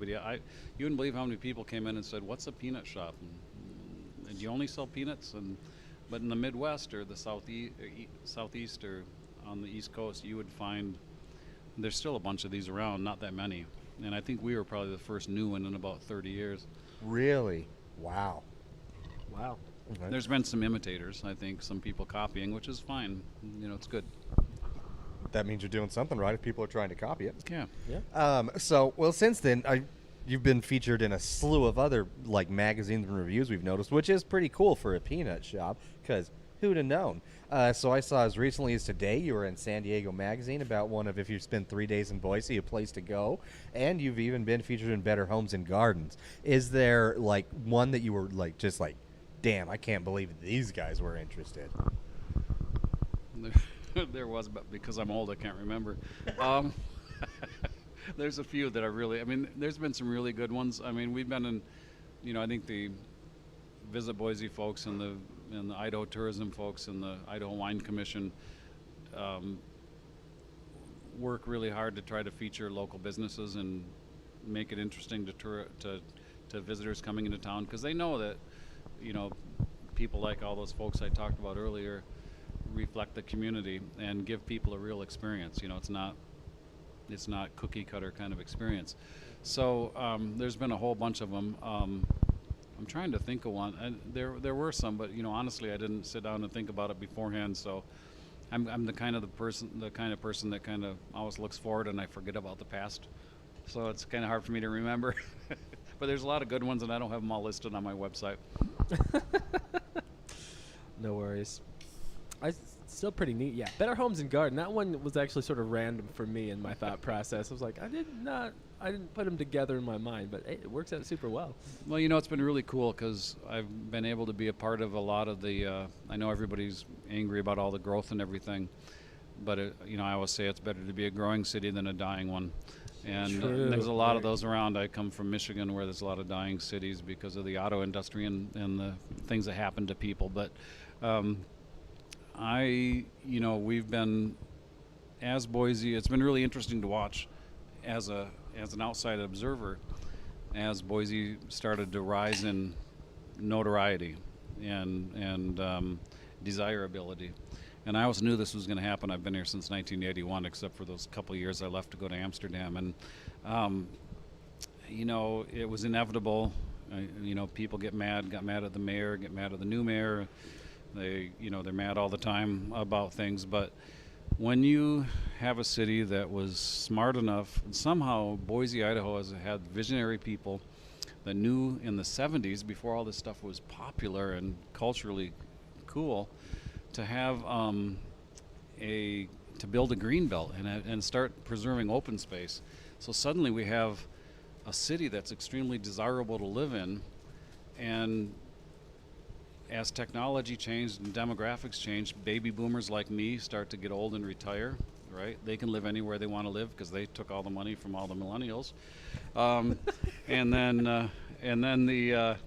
S3: wouldn't believe how many people came in and said, "What's a peanut shop? And do you only sell peanuts?" But in the Midwest or the southeast or on the East Coast, you would find there's still a bunch of these around, not that many. And I think we were probably the first new one in about 30 years.
S1: Really? Wow.
S2: Wow.
S1: Okay.
S3: There's been some imitators, I think, some people copying, which is fine. It's good.
S1: That means you're doing something right if people are trying to copy it.
S3: Yeah.
S2: Yeah.
S1: Well, since then, you've been featured in a slew of other magazines and reviews we've noticed, which is pretty cool for a peanut shop, because who'd have known? So I saw as recently as today you were in San Diego Magazine about one of, if you spend 3 days in Boise, a place to go, and you've even been featured in Better Homes and Gardens. Is there one that you were just damn, I can't believe these guys were interested?
S3: There was, but because I'm old, I can't remember. There's a few that there's been some really good ones. We've been in, I think the Visit Boise folks and the Idaho Tourism folks and the Idaho Wine Commission work really hard to try to feature local businesses and make it interesting to visitors coming into town, because they know that, people like all those folks I talked about earlier reflect the community and give people a real experience. It's not cookie cutter kind of experience. So there's been a whole bunch of them. I'm trying to think of one. And there were some, but honestly, I didn't sit down and think about it beforehand. So I'm the kind of person that kind of always looks forward, and I forget about the past. So it's kind of hard for me to remember. But there's a lot of good ones, and I don't have them all listed on my website.
S2: No worries. Still pretty neat. Yeah. Better Homes and Garden. That one was actually sort of random for me in my thought process. I was like, I didn't put them together in my mind, but hey, it works out super well.
S3: Well, it's been really cool because I've been able to be a part of a lot of the, I know everybody's angry about all the growth and everything, but I always say it's better to be a growing city than a dying one. And there's a lot of those around. I come from Michigan, where there's a lot of dying cities because of the auto industry and the things that happen to people. But we've been, as Boise, it's been really interesting to watch as an outside observer, as Boise started to rise in notoriety and desirability. And I always knew this was going to happen. I've been here since 1981, except for those couple of years I left to go to Amsterdam. And, it was inevitable. People got mad at the mayor, get mad at the new mayor. They're mad all the time about things. But when you have a city that was smart enough, somehow Boise, Idaho has had visionary people that knew in the 70s, before all this stuff was popular and culturally cool, to have to build a green belt and start preserving open space. So suddenly we have a city that's extremely desirable to live in, and as technology changed and demographics changed, baby boomers like me start to get old and retire, right? They can live anywhere they want to live because they took all the money from all the millennials. And then the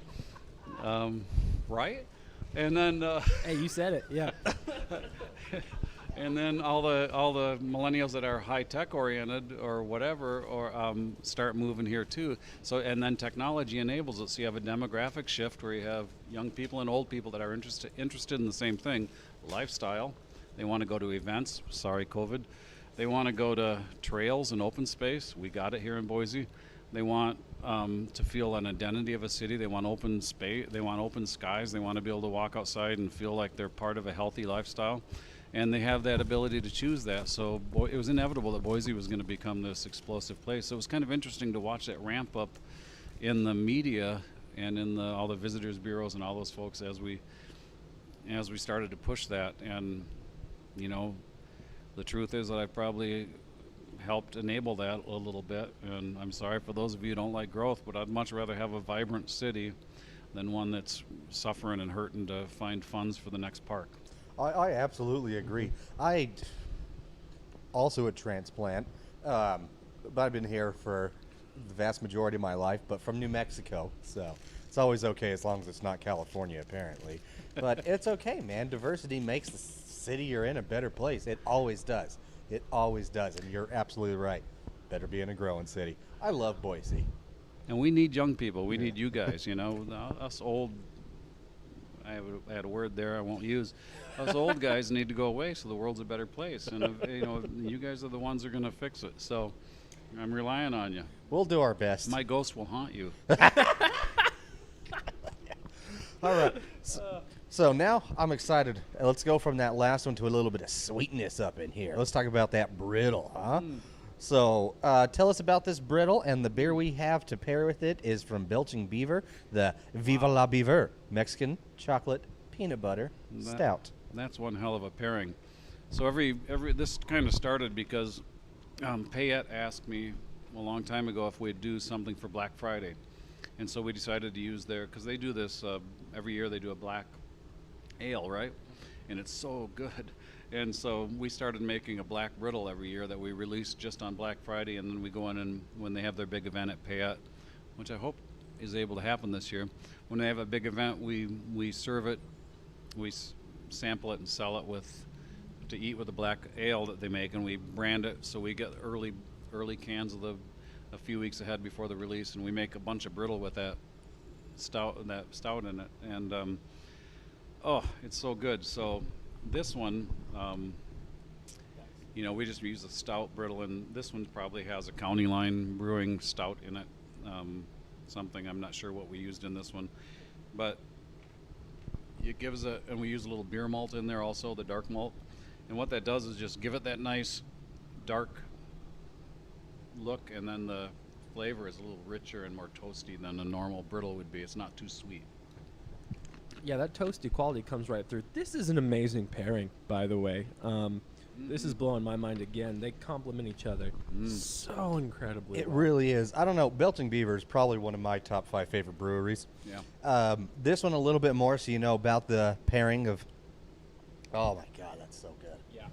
S3: right? And then
S2: Hey, you said it. Yeah.
S3: and then all the millennials that are high tech oriented or whatever, or start moving here too. So, and then technology enables it. So you have a demographic shift where you have young people and old people that are interested in the same thing, lifestyle. They want to go to events. Sorry, COVID. They want to go to trails and open space. We got it here in Boise. They want to feel an identity of a city. They want open space. They want open skies. They want to be able to walk outside and feel like they're part of a healthy lifestyle. And they have that ability to choose that. So it was inevitable that Boise was going to become this explosive place. So it was kind of interesting to watch that ramp up in the media and in all the visitors bureaus and all those folks as we started to push that. And the truth is that I probably helped enable that a little bit. And I'm sorry for those of you who don't like growth, but I'd much rather have a vibrant city than one that's suffering and hurting to find funds for the next park.
S1: I absolutely agree. I also a transplant, but I've been here for the vast majority of my life, but from New Mexico, so it's always okay as long as it's not California, apparently. But it's okay, man. Diversity makes the city you're in a better place. It always does. It always does, and you're absolutely right. Better be in a growing city. I love Boise.
S3: And we need young people. We need you guys, you know. Us old, I had a word there I won't use. Us old guys need to go away so the world's a better place. And, you know, you guys are the ones that are going to fix it. So I'm relying on you.
S1: We'll do our best.
S3: My ghost will haunt you.
S1: All right. So now I'm excited. Let's go from that last one to a little bit of sweetness up in here. Let's talk about that brittle, huh? So tell us about this brittle, and the beer we have to pair with it is from Belching Beaver, the Viva la Beaver Mexican chocolate peanut butter stout.
S3: That's one hell of a pairing. So every this kind of started because Payette asked me a long time ago if we'd do something for Black Friday. And so we decided to use their, because they do this every year, they do a black ale, right? And it's so good. And so we started making a black brittle every year that we release just on Black Friday, and then we go in and when they have their big event at Payette, which I hope is able to happen this year, when they have a big event, we serve it, we sample it and sell it to eat with the black ale that they make, and we brand it so we get early cans of a few weeks ahead before the release, and we make a bunch of brittle with that stout in it, and oh, it's so good. So this one, you know, we just use a stout brittle, and this one probably has a County Line Brewing stout in it, something, I'm not sure what we used in this one, but it gives and we use a little beer malt in there also, the dark malt, and what that does is just give it that nice dark look, and then the flavor is a little richer and more toasty than a normal brittle would be. It's not too sweet.
S2: Yeah, that toasty quality comes right through. This is an amazing pairing, by the way. This is blowing my mind again. They complement each other so incredibly
S1: It
S2: well.
S1: really is. I don't know. Belching Beaver is probably one of my top 5 favorite breweries.
S3: Yeah.
S1: This one a little bit more, so you know about the pairing of. Oh my God, that's so good.
S2: Yeah.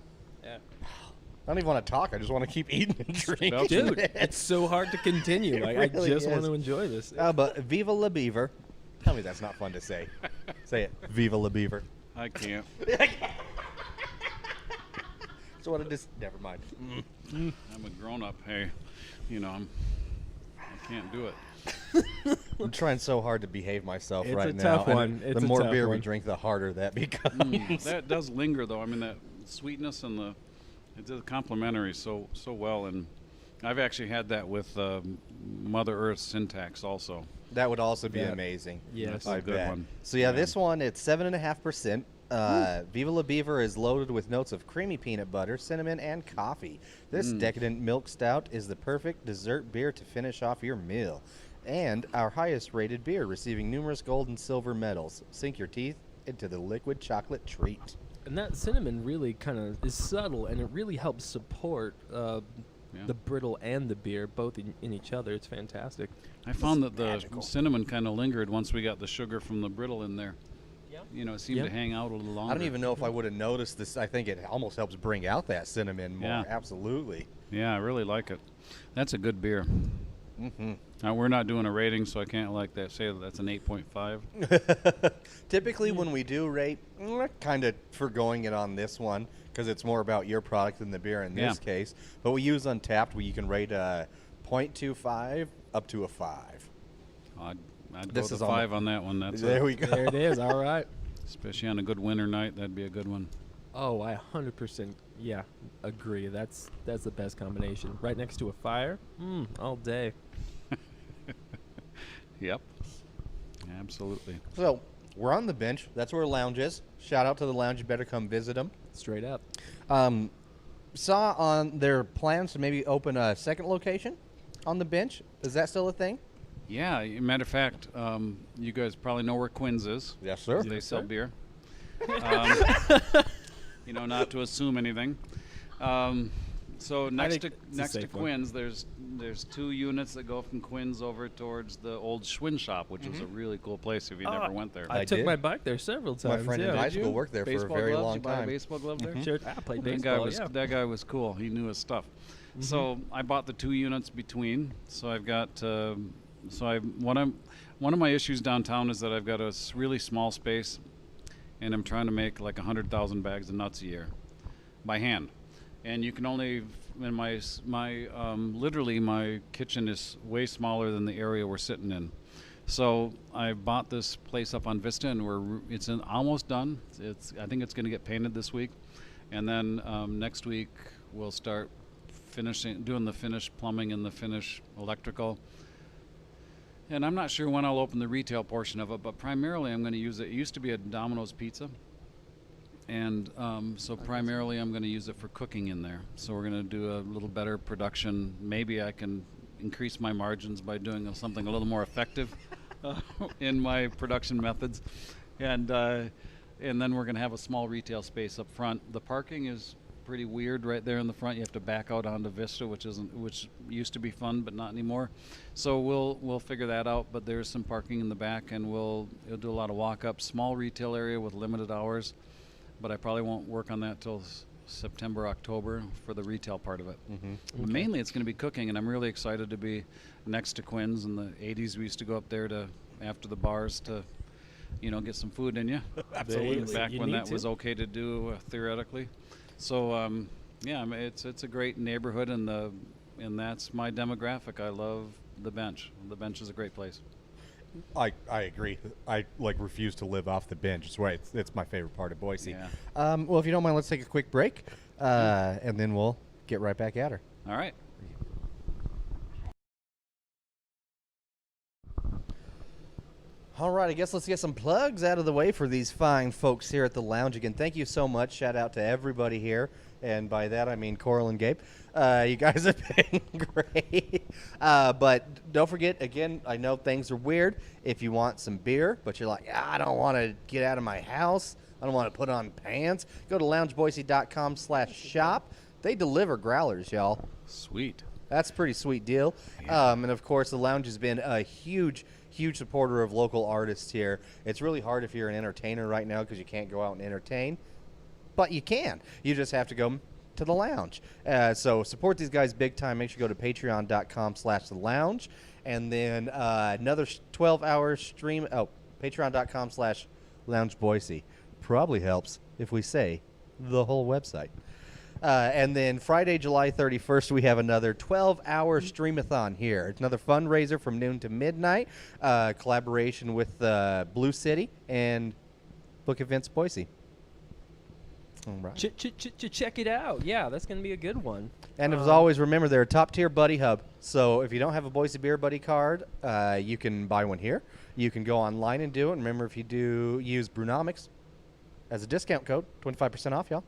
S1: I don't even want to talk. I just want to keep eating and drinking.
S3: Belching.
S2: Dude, it's so hard to continue. Like,
S1: really
S2: I just want
S1: is.
S2: to enjoy this.
S1: But Viva la Beaver. Tell me that's not fun to say. Say it. Viva la Beaver.
S3: I can't.
S1: So what it is. Never mind.
S3: I'm a grown-up. Hey, you know, I can't do it.
S1: I'm trying so hard to behave myself
S2: It's
S1: right
S2: a
S1: now.
S2: tough
S1: and
S2: one. It's
S1: the
S2: a
S1: more
S2: tough
S1: beer we
S2: one.
S1: drink, the harder that becomes.
S3: That does linger, though. I mean, that sweetness and it does complementary so well. And I've actually had that with Mother Earth Syntax also.
S1: That would also be
S2: Yeah.
S1: amazing.
S2: Yes.
S3: That's a
S1: I
S3: good
S1: bet.
S3: one.
S1: So yeah, this one it's 7.5%. Viva la Beaver is loaded with notes of creamy peanut butter, cinnamon, and coffee. This decadent milk stout is the perfect dessert beer to finish off your meal, and our highest rated beer, receiving numerous gold and silver medals. Sink your teeth into the liquid chocolate treat.
S2: And that cinnamon really kind of is subtle, and it really helps support the brittle and the beer, both in each other. It's fantastic.
S3: I found that the
S1: magical.
S3: cinnamon kind of lingered once we got the sugar from the brittle in there.
S2: Yeah.
S3: You know, it seemed to hang out a little longer.
S1: I don't even know if I would have noticed this. I think it almost helps bring out that cinnamon more.
S3: Yeah.
S1: Absolutely.
S3: Yeah, I really like it. That's a good beer.
S1: Mm-hmm.
S3: Now, we're not doing a rating, so I can't say that that's an 8.5.
S1: Typically, when we do rate, we're kind of foregoing it on this one because it's more about your product than the beer in this case. But we use Untapped, where you can rate a 0.25 up to a 5.
S3: I'd
S1: This
S3: go
S1: is
S3: to
S1: on the-
S3: 5 on that one. That's
S1: There we go.
S2: There it is. All right.
S3: especially on a good winter night. That'd be a good one.
S2: Oh, I 100% agree. That's the best combination. Right next to a fire, all day.
S3: Yep. Absolutely.
S1: So we're on the bench. That's where lounge is. Shout out to the lounge. You better come visit them.
S2: Straight up.
S1: Saw on their plans to maybe open a second location on the bench. Is that still a thing?
S3: Yeah. Matter of fact, you guys probably know where Quinn's is.
S1: Yes, sir.
S3: They sell
S2: sir.
S3: beer. You know, not to assume anything. So next
S2: think it's a
S3: to
S2: safe one.
S3: Quinn's, there's 2 units that go from Quinn's over towards the old Schwinn shop, which was a really cool place if you never went there.
S2: I
S1: I
S2: took
S1: did.
S2: my bike there several times.
S1: My friend in
S2: yeah.
S1: high
S3: Did you?
S1: school worked there for a
S3: Baseball
S1: very
S3: gloves?
S1: long
S3: You buy a
S1: time.
S3: baseball glove there?
S2: Sure, I played
S3: That
S2: baseball.
S3: guy was
S2: yeah.
S3: that guy was cool. He knew his stuff. So I bought the 2 units between. So I've got one of my issues downtown is that I've got a really small space, and I'm trying to make like 100,000 bags of nuts a year by hand. And you can only in literally my kitchen is way smaller than the area we're sitting in. So I bought this place up on Vista, and it's almost done. I think it's going to get painted this week, and then next week we'll start doing the finished plumbing and the finished electrical. And I'm not sure when I'll open the retail portion of it, but primarily I'm going to use it. It used to be a Domino's Pizza, and so primarily I'm going to use it for cooking in there. So we're going to do a little better production. Maybe I can increase my margins by doing something a little more effective in my production methods, and then we're going to have a small retail space up front. The parking is pretty weird right there in the front. You have to back out onto Vista, which used to be fun but not anymore. So we'll figure that out. But there's some parking in the back, and we'll do a lot of walk-up. Small retail area with limited hours, but I probably won't work on that till September, October for the retail part of it. Mainly it's going to be cooking, and I'm really excited to be next to Quinn's. In the 80s we used to go up there after the bars to get some food in you.
S1: Absolutely.
S3: Back
S2: You
S3: when
S2: need
S3: that was okay to do theoretically. So it's a great neighborhood, and that's my demographic. I love the bench. The bench is a great place.
S1: I agree. I refuse to live off the bench. It's my favorite part of Boise.
S3: Yeah.
S1: Well, if you don't mind, let's take a quick break, and then we'll get right back at her.
S3: All right.
S1: All right, I guess let's get some plugs out of the way for these fine folks here at the lounge. Again, thank you so much. Shout out to everybody here. And by that, I mean Coral and Gabe. You guys have been great. But don't forget, again, I know things are weird. If you want some beer, but you're like, I don't want to get out of my house. I don't want to put on pants. Go to loungeboise.com/shop. They deliver growlers, y'all.
S3: Sweet.
S1: That's a pretty sweet deal.
S3: Yeah.
S1: And, of course, the lounge has been a huge supporter of local artists here. It's really hard if you're an entertainer right now because you can't go out and entertain. But you can. You just have to go to the lounge. So support these guys big time. Make sure you go to patreon.com/the lounge. And then another 12-hour stream. Oh, patreon.com/lounge Boise. Probably helps if we say the whole website. And then Friday, July 31st, we have another 12-hour streamathon here. It's another fundraiser from noon to midnight, collaboration with Blue City and Book Events Boise. All right.
S2: Check it out. Yeah, that's going to be a good one.
S1: And as always, remember, they're a top-tier buddy hub. So if you don't have a Boise Beer Buddy card, you can buy one here. You can go online and do it. Remember, if you do use Brewnomics as a discount code, 25% off, y'all.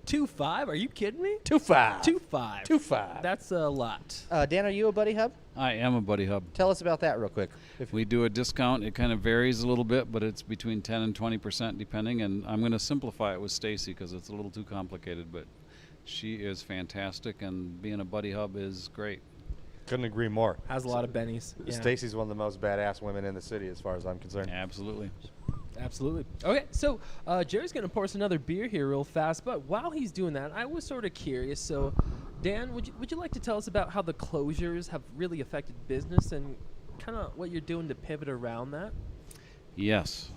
S2: 2.5? Are you kidding me?
S1: 2.5.
S2: 2.5.
S1: 2.5.
S2: That's a lot.
S1: Dan, are you a buddy hub?
S3: I am a buddy hub.
S1: Tell us about that real quick.
S3: We do a discount. It kind of varies a little bit, but it's between 10 and 20% depending. And I'm going to simplify it with Stacy because it's a little too complicated, but she is fantastic, and being a buddy hub is great.
S1: Couldn't agree more.
S2: Has a lot of bennies. Yeah.
S1: Stacy's one of the most badass women in the city as far as I'm concerned.
S3: Absolutely.
S2: Absolutely. Okay, so Jerry's going to pour us another beer here real fast, but while he's doing that, I was sort of curious. So, Dan, would you like to tell us about how the closures have really affected business and kind of what you're doing to pivot around that?
S3: Yes.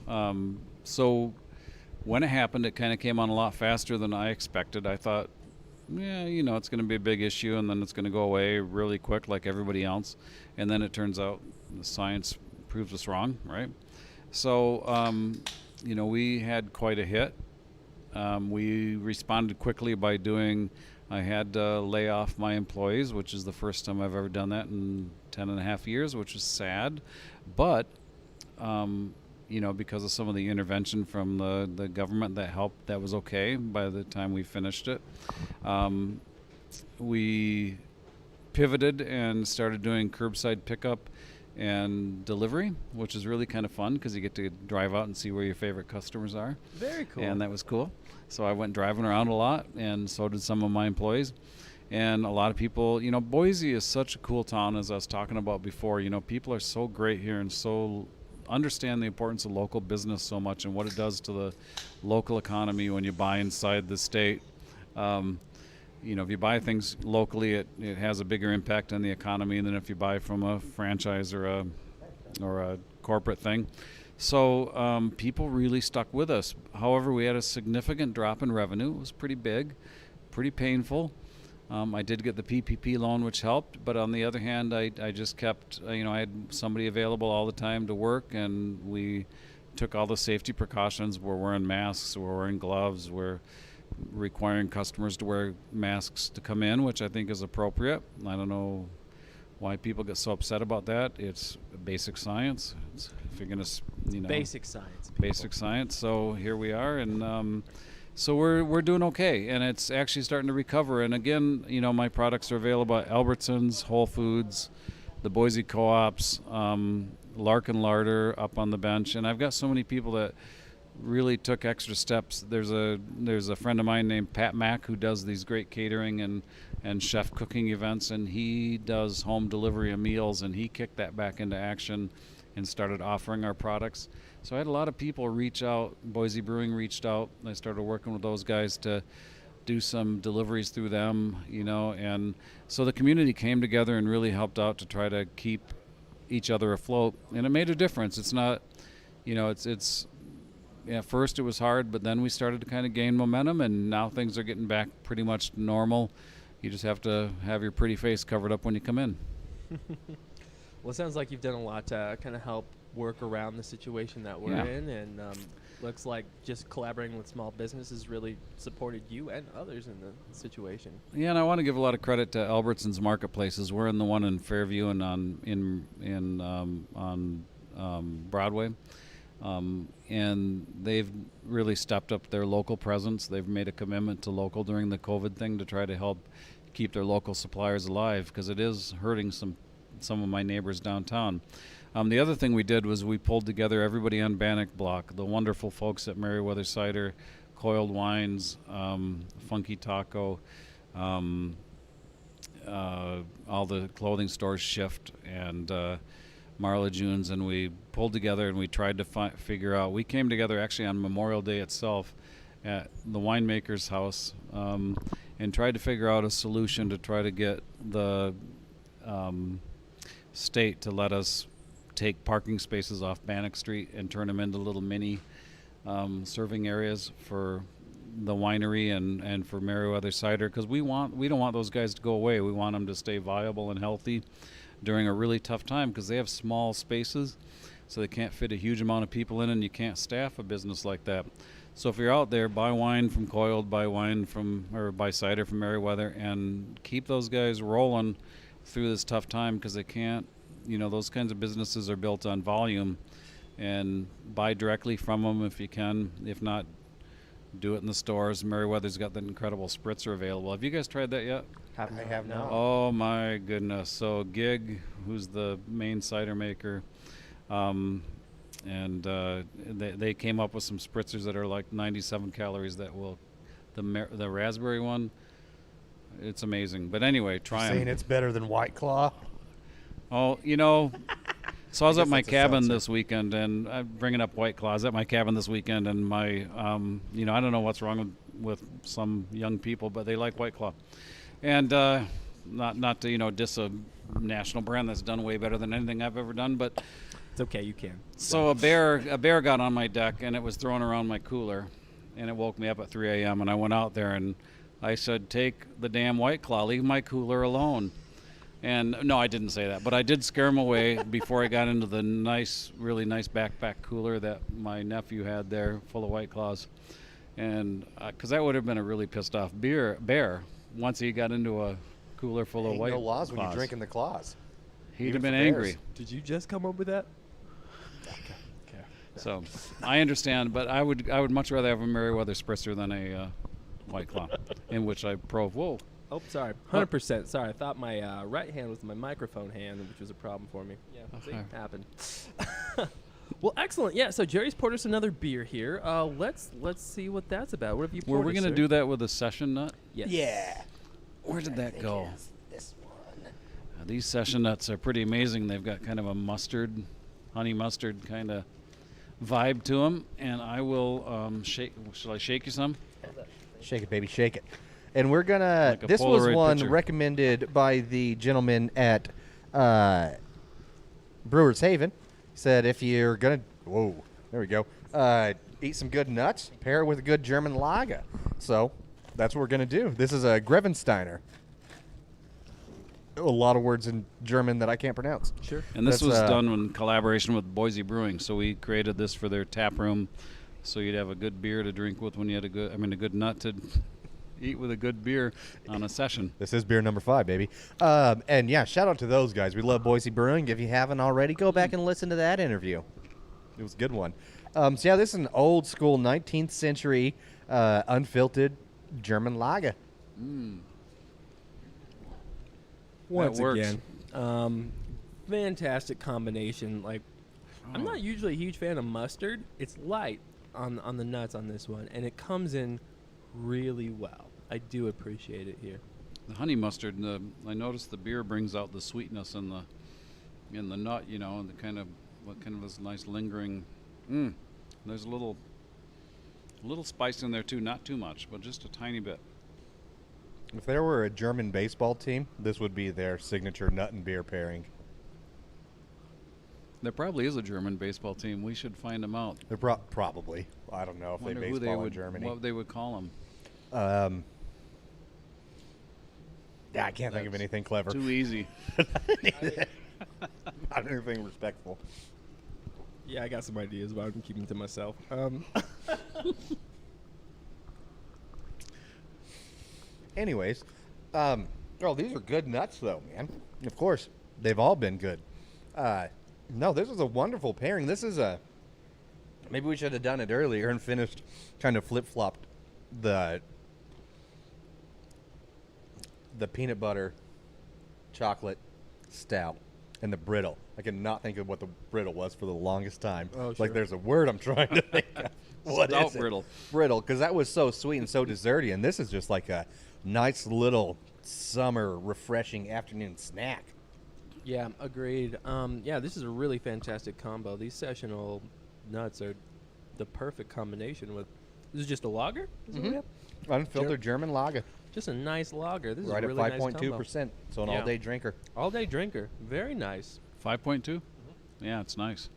S3: So when it happened, it kind of came on a lot faster than I expected. I thought, it's going to be a big issue, and then it's going to go away really quick like everybody else. And then it turns out the science proves us wrong, right? So, we had quite a hit. We responded quickly by I had to lay off my employees, which is the first time I've ever done that in 10 and a half years, which was sad. But, because of some of the intervention from the government that helped, that was okay by the time we finished it. We pivoted and started doing curbside pickup and delivery, which is really kind of fun because you get to drive out and see where your favorite customers are.
S2: Very cool.
S3: And that was cool. So I went driving around a lot, and so did some of my employees. And a lot of people, Boise is such a cool town, as I was talking about before. People are so great here and so understand the importance of local business so much and what it does to the local economy when you buy inside the state. If you buy things locally, it has a bigger impact on the economy than if you buy from a franchise or a corporate thing. So people really stuck with us. However, we had a significant drop in revenue. It was pretty big, pretty painful. I did get the PPP loan, which helped, but on the other hand, I just kept, I had somebody available all the time to work, and we took all the safety precautions. We're wearing masks, we're wearing gloves, we're requiring customers to wear masks to come in, which I think is appropriate. I don't know why people get so upset about that. It's basic science. If you're going to,
S2: Basic science. People.
S3: Basic science. So here we are, and so we're doing okay, and it's actually starting to recover. And again, my products are available at Albertsons, Whole Foods, the Boise Co-ops, Larkin Larder up on the bench, and I've got so many people that really took extra steps. There's a friend of mine named Pat Mack who does these great catering and chef cooking events, and he does home delivery of meals, and he kicked that back into action and started offering our products. So I had a lot of people reach out. Boise Brewing reached out. I started working with those guys to do some deliveries through them, and so the community came together and really helped out to try to keep each other afloat, and it made a difference. It's not, it's at first it was hard, but then we started to kind of gain momentum, and now things are getting back pretty much normal. You just have to have your pretty face covered up when you come in.
S2: Well, it sounds like you've done a lot to kind of help work around the situation that we're in, and looks like just collaborating with small businesses really supported you and others in the situation.
S3: Yeah, and I want to give a lot of credit to Albertsons Marketplaces. We're in the one in Fairview and on Broadway. And they've really stepped up their local presence. They've made a commitment to local during the COVID thing to try to help keep their local suppliers alive, because it is hurting some of my neighbors downtown. The other thing we did was we pulled together everybody on Bannock Block, the wonderful folks at Meriwether Cider, Coiled Wines, Funky Taco, all the clothing stores Shift, and Marla June's, and we pulled together and we tried to figure out. We came together actually on Memorial Day itself at the winemaker's house and tried to figure out a solution to try to get the state to let us take parking spaces off Bannock Street and turn them into little mini serving areas for the winery and for Meriwether Cider, because we don't want those guys to go away. We want them to stay viable and healthy during a really tough time, because they have small spaces, so they can't fit a huge amount of people in, and you can't staff a business like that. So if you're out there, buy wine from Coiled, buy cider from Meriwether, and keep those guys rolling through this tough time, because they can't, those kinds of businesses are built on volume, and buy directly from them if you can. If not, do it in the stores. Meriwether's got that incredible spritzer available. Have you guys tried that yet?
S1: I have not.
S3: Oh my goodness. So Gig, who's the main cider maker, and they came up with some spritzers that are like 97 calories that will, the raspberry one, it's amazing. But anyway, try them.
S1: Saying it's better than White Claw?
S3: Oh, so I was at my
S1: that's a
S3: cabin
S1: seltzer.
S3: this weekend, and I'm bringing up White Claw. I was at my cabin this weekend, and my, I don't know what's wrong with some young people, but they like White Claw. And not to, diss a national brand that's done way better than anything I've ever done, but
S2: It's okay, you can.
S3: so a bear got on my deck, and it was throwing around my cooler, and it woke me up at 3 a.m., and I went out there, and I said, take the damn White Claw, leave my cooler alone. And no, I didn't say that, but I did scare him away before I got into the really nice backpack cooler that my nephew had there, full of White Claws. And because that would have been a really pissed off bear once he got into a cooler full of
S1: Ain't
S3: White
S1: no laws
S3: Claws.
S1: when you're drinking the claws.
S3: He'd
S1: Even
S3: have been
S1: for bears.
S3: angry.
S2: Did you just come up with that?
S1: Okay.
S3: So I understand, but I would much rather have a Meriwether spritzer than a White Claw, in which I prove. Whoa.
S2: Oh, sorry. 100%. Sorry, I thought my right hand was my microphone hand, which was a problem for me. Yeah, see,
S3: Okay.
S2: happened. Well, excellent. Yeah, so Jerry's poured us another beer here. Let's see what that's about. What have you poured
S3: Were we
S2: us,
S3: going to
S2: sir?
S3: do that with a session nut?
S2: Yes.
S1: Yeah.
S3: Where did that go? These session nuts are pretty amazing. They've got kind of a mustard, honey mustard kind of vibe to them. And I will shake. Shall I shake you some?
S1: Shake it, baby, shake it. And we're gonna.
S3: Like a
S1: This was
S3: Polaroid
S1: one
S3: picture.
S1: recommended by the gentleman at Brewers Haven. He said if you're gonna, whoa, there we go. Eat some good nuts, pair it with a good German lager. So that's what we're gonna do. This is a Grevensteiner. A lot of words in German that I can't pronounce.
S2: Sure.
S3: And this
S1: That's,
S3: was done in collaboration with Boise Brewing. So we created this for their tap room, so you'd have a good beer to drink with when you had a good nut to eat with a good beer on a session.
S1: This is beer number 5, baby. And yeah, shout out to those guys. We love Boise Brewing. If you haven't already, go back and listen to that interview. It was a good one. So yeah, this is an old school 19th century unfiltered German lager.
S2: Once
S3: That works.
S2: again, fantastic combination. Like, I'm not usually a huge fan of mustard. It's light on the nuts on this one, and it comes in really well. I do appreciate it here.
S3: The honey mustard, I noticed the beer brings out the sweetness in the nut, and the kind of this nice lingering. There's a little spice in there too, not too much, but just a tiny bit.
S1: If there were a German baseball team, this would be their signature nut and beer pairing.
S3: There probably is a German baseball team. We should find them out.
S1: They're probably. I don't know if they
S3: Wonder who
S1: baseball in
S3: would,
S1: Germany.
S3: what they would call them.
S1: Yeah, I can't think of
S3: That's
S1: anything clever.
S3: Too easy.
S1: Not anything respectful.
S2: Yeah, I got some ideas, but I'm keeping to myself.
S1: Anyways, these are good nuts, though, man. Of course, they've all been good. No, this is a wonderful pairing. This is maybe we should have done it earlier and finished, kind of flip-flopped the peanut butter chocolate stout and the brittle. I cannot think of what the brittle was for the longest time.
S2: Oh,
S1: Like
S2: sure.
S1: there's a word I'm trying to think of. What
S3: Stout
S1: is it?
S3: brittle.
S1: Brittle, because that was so sweet and so desserty, and this is just like a nice little summer refreshing afternoon snack.
S2: Yeah, agreed. Yeah, this is a really fantastic combo. These sessional nuts are the perfect combination with. This is just a lager? Is that what we have?
S1: Unfiltered German lager,
S2: Just a nice lager. This
S1: right
S2: is a really
S1: at
S2: nice combo.
S1: 5.2%. So an
S2: Yeah.
S1: all-day drinker.
S2: All day drinker. Very nice.
S3: 5.2? Yeah, it's nice.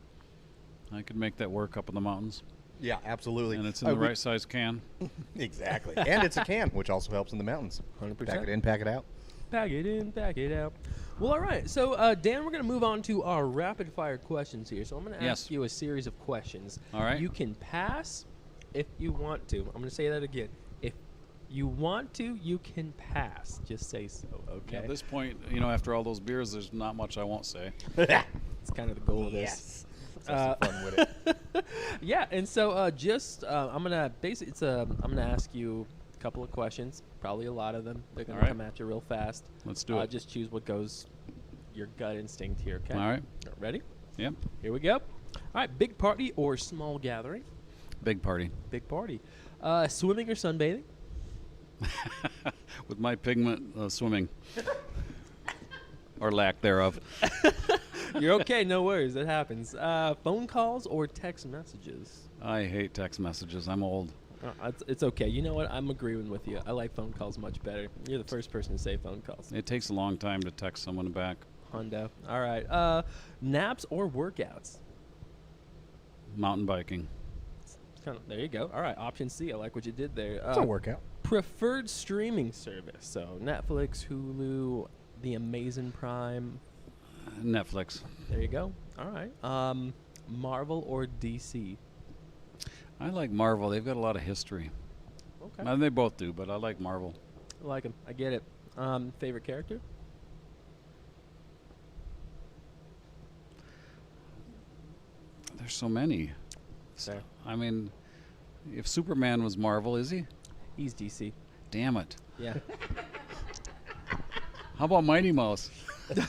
S3: I could make that work up in the mountains.
S1: Yeah, absolutely.
S3: And it's in the right size can.
S1: Exactly. And it's a can, which also helps in the mountains.
S2: 100%.
S1: Pack it in, pack it out.
S2: Pack it in, pack it out. Well, all right. So, Dan, we're going to move on to our rapid fire questions here. So I'm going to
S3: Yes.
S2: ask you a series of questions.
S3: All right.
S2: You can pass if you want to. I'm going to say that again. If you want to, you can pass. Just say so, okay?
S3: At this point, after all those beers, there's not much I won't say.
S2: It's kind of the goal of this.
S1: Yes. Let's have some fun with it.
S2: Yeah, and so I'm gonna ask you a couple of questions, probably a lot of them. They're gonna
S3: All right.
S2: come at you real fast.
S3: Let's do it.
S2: Just choose what goes your gut instinct here. Okay.
S3: All right.
S2: Ready?
S3: Yep.
S2: Here we go. All right. Big party or small gathering?
S3: Big party.
S2: Big party. Swimming or sunbathing?
S3: With my pigment, swimming. Or lack thereof.
S2: You're okay. No worries. It happens. Phone calls or text messages?
S3: I hate text messages. I'm old.
S2: It's okay. You know what? I'm agreeing with you. I like phone calls much better. You're the first person to say phone calls.
S3: It takes a long time to text someone back.
S2: Hondo. All right. Naps or workouts?
S3: Mountain biking.
S2: It's kind of, there you go. All right. Option C. I like what you did there.
S1: It's a workout.
S2: Preferred streaming service. So Netflix, Hulu, the Amazon Prime.
S3: Netflix.
S2: There you go. All right. Marvel or DC?
S3: I like Marvel. They've got a lot of history.
S2: Okay.
S3: And they both do, but I like Marvel.
S2: I like them. I get it. Favorite character?
S3: There's so many.
S2: Fair.
S3: I mean, if Superman was Marvel, is he?
S2: He's DC.
S3: Damn it.
S2: Yeah.
S3: How about Mighty Mouse?
S2: There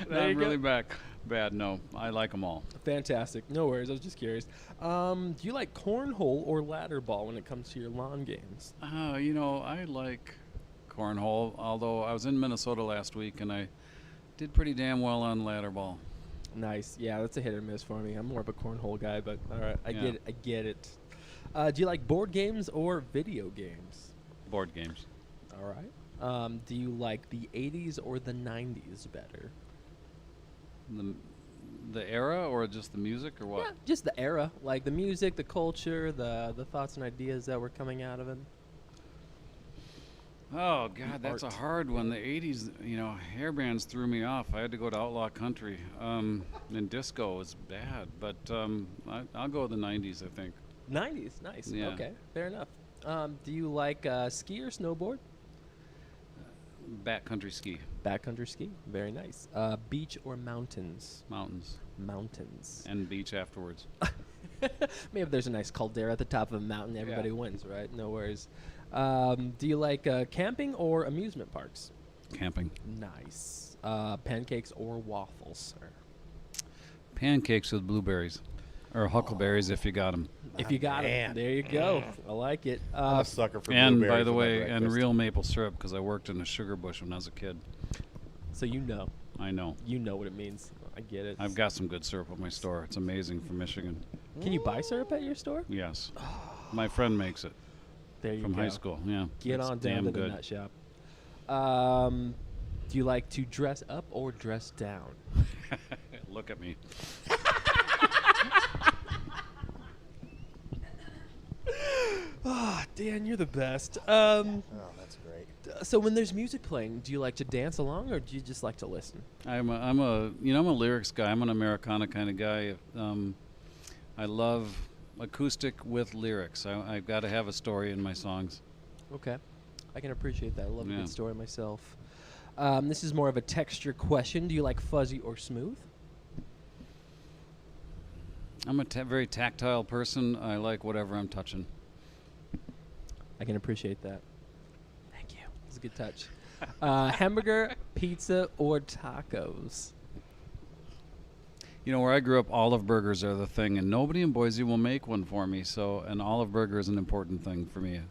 S3: Not
S2: you go.
S3: really bad. No, I like them all.
S2: Fantastic. No worries. I was just curious. Do you like cornhole or ladder ball when it comes to your lawn games?
S3: I like cornhole, although I was in Minnesota last week and I did pretty damn well on ladder ball.
S2: Nice. Yeah, that's a hit or miss for me. I'm more of a cornhole guy, but all right, I
S3: Yeah.
S2: get it. I get it. Do you like board games or video games?
S3: Board games.
S2: All right. Do you like the 80s or the 90s better?
S3: The era or just the music or what?
S2: Yeah, just the era, like the music, the culture, the thoughts and ideas that were coming out of it.
S3: Oh God, that's
S2: Art.
S3: a hard one. The '80s, hair bands threw me off. I had to go to outlaw country, and disco was bad. But I'll go with the '90s. I think
S2: 90s, nice.
S3: Yeah.
S2: Okay, fair enough. Do you like ski or snowboard?
S3: backcountry ski,
S2: Backcountry ski, very nice. Beach or mountains?
S3: mountains,
S2: Mountains.
S3: and beach afterwards.
S2: Maybe if there's a nice caldera at the top of a mountain, everybody
S3: Yeah.
S2: wins, right? No worries. Do you like camping or amusement parks?
S3: Camping,
S2: Nice. Pancakes or waffles, sir?
S3: pancakes with blueberries, or huckleberries if you got them.
S2: If you got
S1: man.
S2: it, there you go. I like it.
S1: I'm a sucker for
S3: And
S1: blueberries
S3: by the
S1: with my
S3: way, and
S1: breakfast.
S3: real maple syrup because I worked in a sugar bush when I was a kid.
S2: So you know
S3: I know.
S2: what it means. I get it.
S3: I've got some good syrup at my store. It's amazing from Michigan.
S2: Can you buy syrup at your store?
S3: Yes, my friend makes it
S2: There you
S3: from
S2: go.
S3: high school. Yeah,
S2: Get
S3: it's
S2: on down
S3: damn
S2: to the
S3: good.
S2: nut shop. Do you like to dress up or dress down?
S3: Look at me.
S2: Ah, Dan, you're the best.
S1: Oh, that's great.
S2: So when there's music playing, do you like to dance along or do you just like to listen?
S3: I'm a lyrics guy. I'm an Americana kind of guy. I love acoustic with lyrics. I've got to have a story in my songs.
S2: Okay. I can appreciate that. I love a
S3: Yeah.
S2: good story myself. This is more of a texture question. Do you like fuzzy or smooth?
S3: I'm a very tactile person. I like whatever I'm touching.
S2: I can appreciate that. Thank you. It's a good touch. Hamburger, pizza, or tacos?
S3: Where I grew up, olive burgers are the thing, and nobody in Boise will make one for me. So an olive burger is an important thing for me.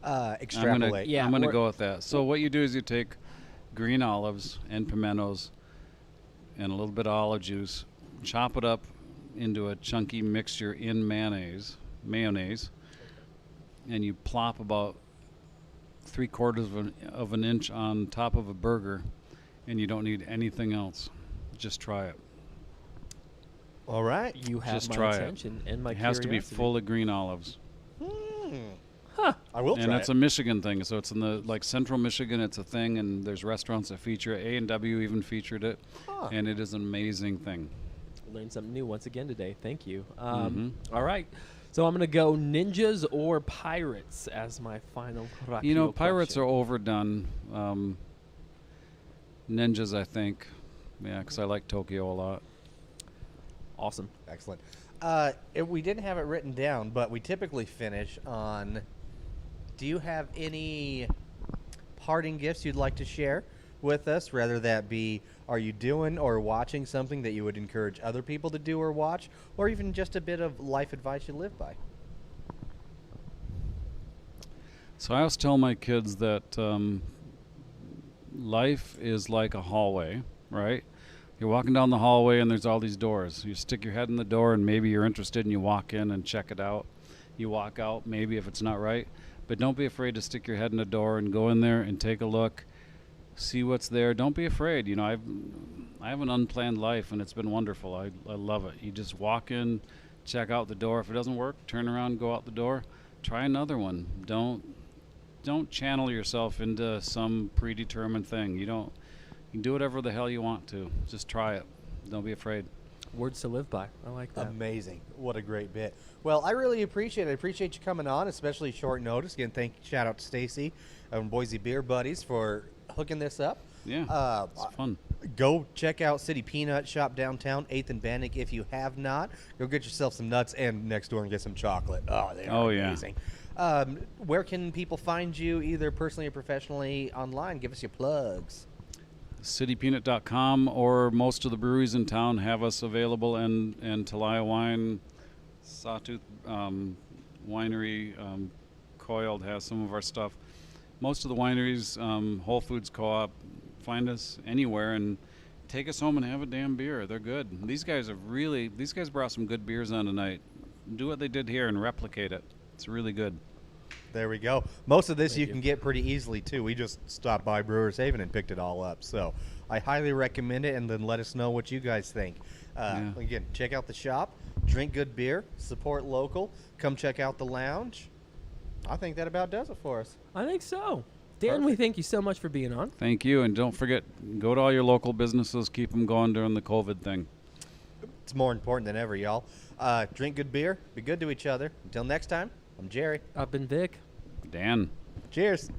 S1: Extrapolate.
S2: Yeah,
S3: I'm gonna
S2: or-
S3: go with that. So what you do is you take green olives and pimentos and a little bit of olive juice, chop it up into a chunky mixture in mayonnaise, and you plop about 3/4 of an inch on top of a burger, and you don't need anything else. Just try it.
S1: All right.
S2: You have
S3: Just
S2: my
S3: try it.
S2: attention and my
S3: It has to be
S2: curiosity.
S3: full of green olives.
S1: I will
S3: And
S1: try
S3: it's
S1: it.
S3: a Michigan thing, so it's in the central Michigan. It's a thing, and there's restaurants that feature it. A&W even featured it,
S1: Huh.
S3: and it is an amazing thing.
S2: Learned something new once again today. Thank you.
S3: Mhm.
S2: All right. So I'm going to go ninjas or pirates as my final
S3: Pirates
S2: question.
S3: are overdone. Ninjas, I think. Yeah, because I like Tokyo a lot.
S2: Awesome.
S1: Excellent. We didn't have it written down, but we typically finish on. Do you have any parting gifts you'd like to share with us? Whether that be, are you doing or watching something that you would encourage other people to do or watch, or even just a bit of life advice you live by?
S3: So I always tell my kids that life is like a hallway, right? You're walking down the hallway and there's all these doors. You stick your head in the door and maybe you're interested and you walk in and check it out. You walk out maybe if it's not right. But don't be afraid to stick your head in the door and go in there and take a look, see what's there. Don't be afraid. I have an unplanned life and it's been wonderful. I love it. You just walk in, check out the door. If it doesn't work, turn around, go out the door, try another one. Don't channel yourself into some predetermined thing. You can do whatever the hell you want to. Just try it. Don't be afraid.
S2: Words to live by. I like that.
S1: Amazing. What a great bit. Well, I really appreciate it. I appreciate you coming on, especially short notice. Again, shout out to Stacy and Boise Beer Buddies for hooking this up.
S3: Yeah, it's fun.
S1: Go check out City Peanut Shop downtown, 8th and Bannock if you have not. Go get yourself some nuts and next door and get some chocolate. Oh, they are
S3: yeah.
S1: amazing. Where can people find you, either personally or professionally, online? Give us your plugs.
S3: citypeanut.com, or most of the breweries in town have us available, and Talia Wine, Sawtooth Winery, Coiled has some of our stuff. most of the wineries, Whole Foods Co-op, find us anywhere and take us home and have a damn beer. They're good. These guys brought some good beers on tonight. Do what they did here and replicate it. It's really good.
S1: There we go. Most of this
S2: Thank
S1: you
S2: you.
S1: can get pretty easily too. We just stopped by Brewers Haven and picked it all up. So I highly recommend it, and then let us know what you guys think.
S3: Yeah.
S1: Again, check out the shop, drink good beer, support local, come check out the lounge. I think that about does it for us.
S2: I think so. Dan, we
S1: Perfect.
S2: thank you so much for being on.
S3: Thank you, and don't forget, go to all your local businesses. Keep them going during the COVID thing.
S1: It's more important than ever, y'all. Drink good beer, be good to each other. Until next time, I'm Jerry.
S2: I've been Vic.
S3: Dan.
S1: Cheers.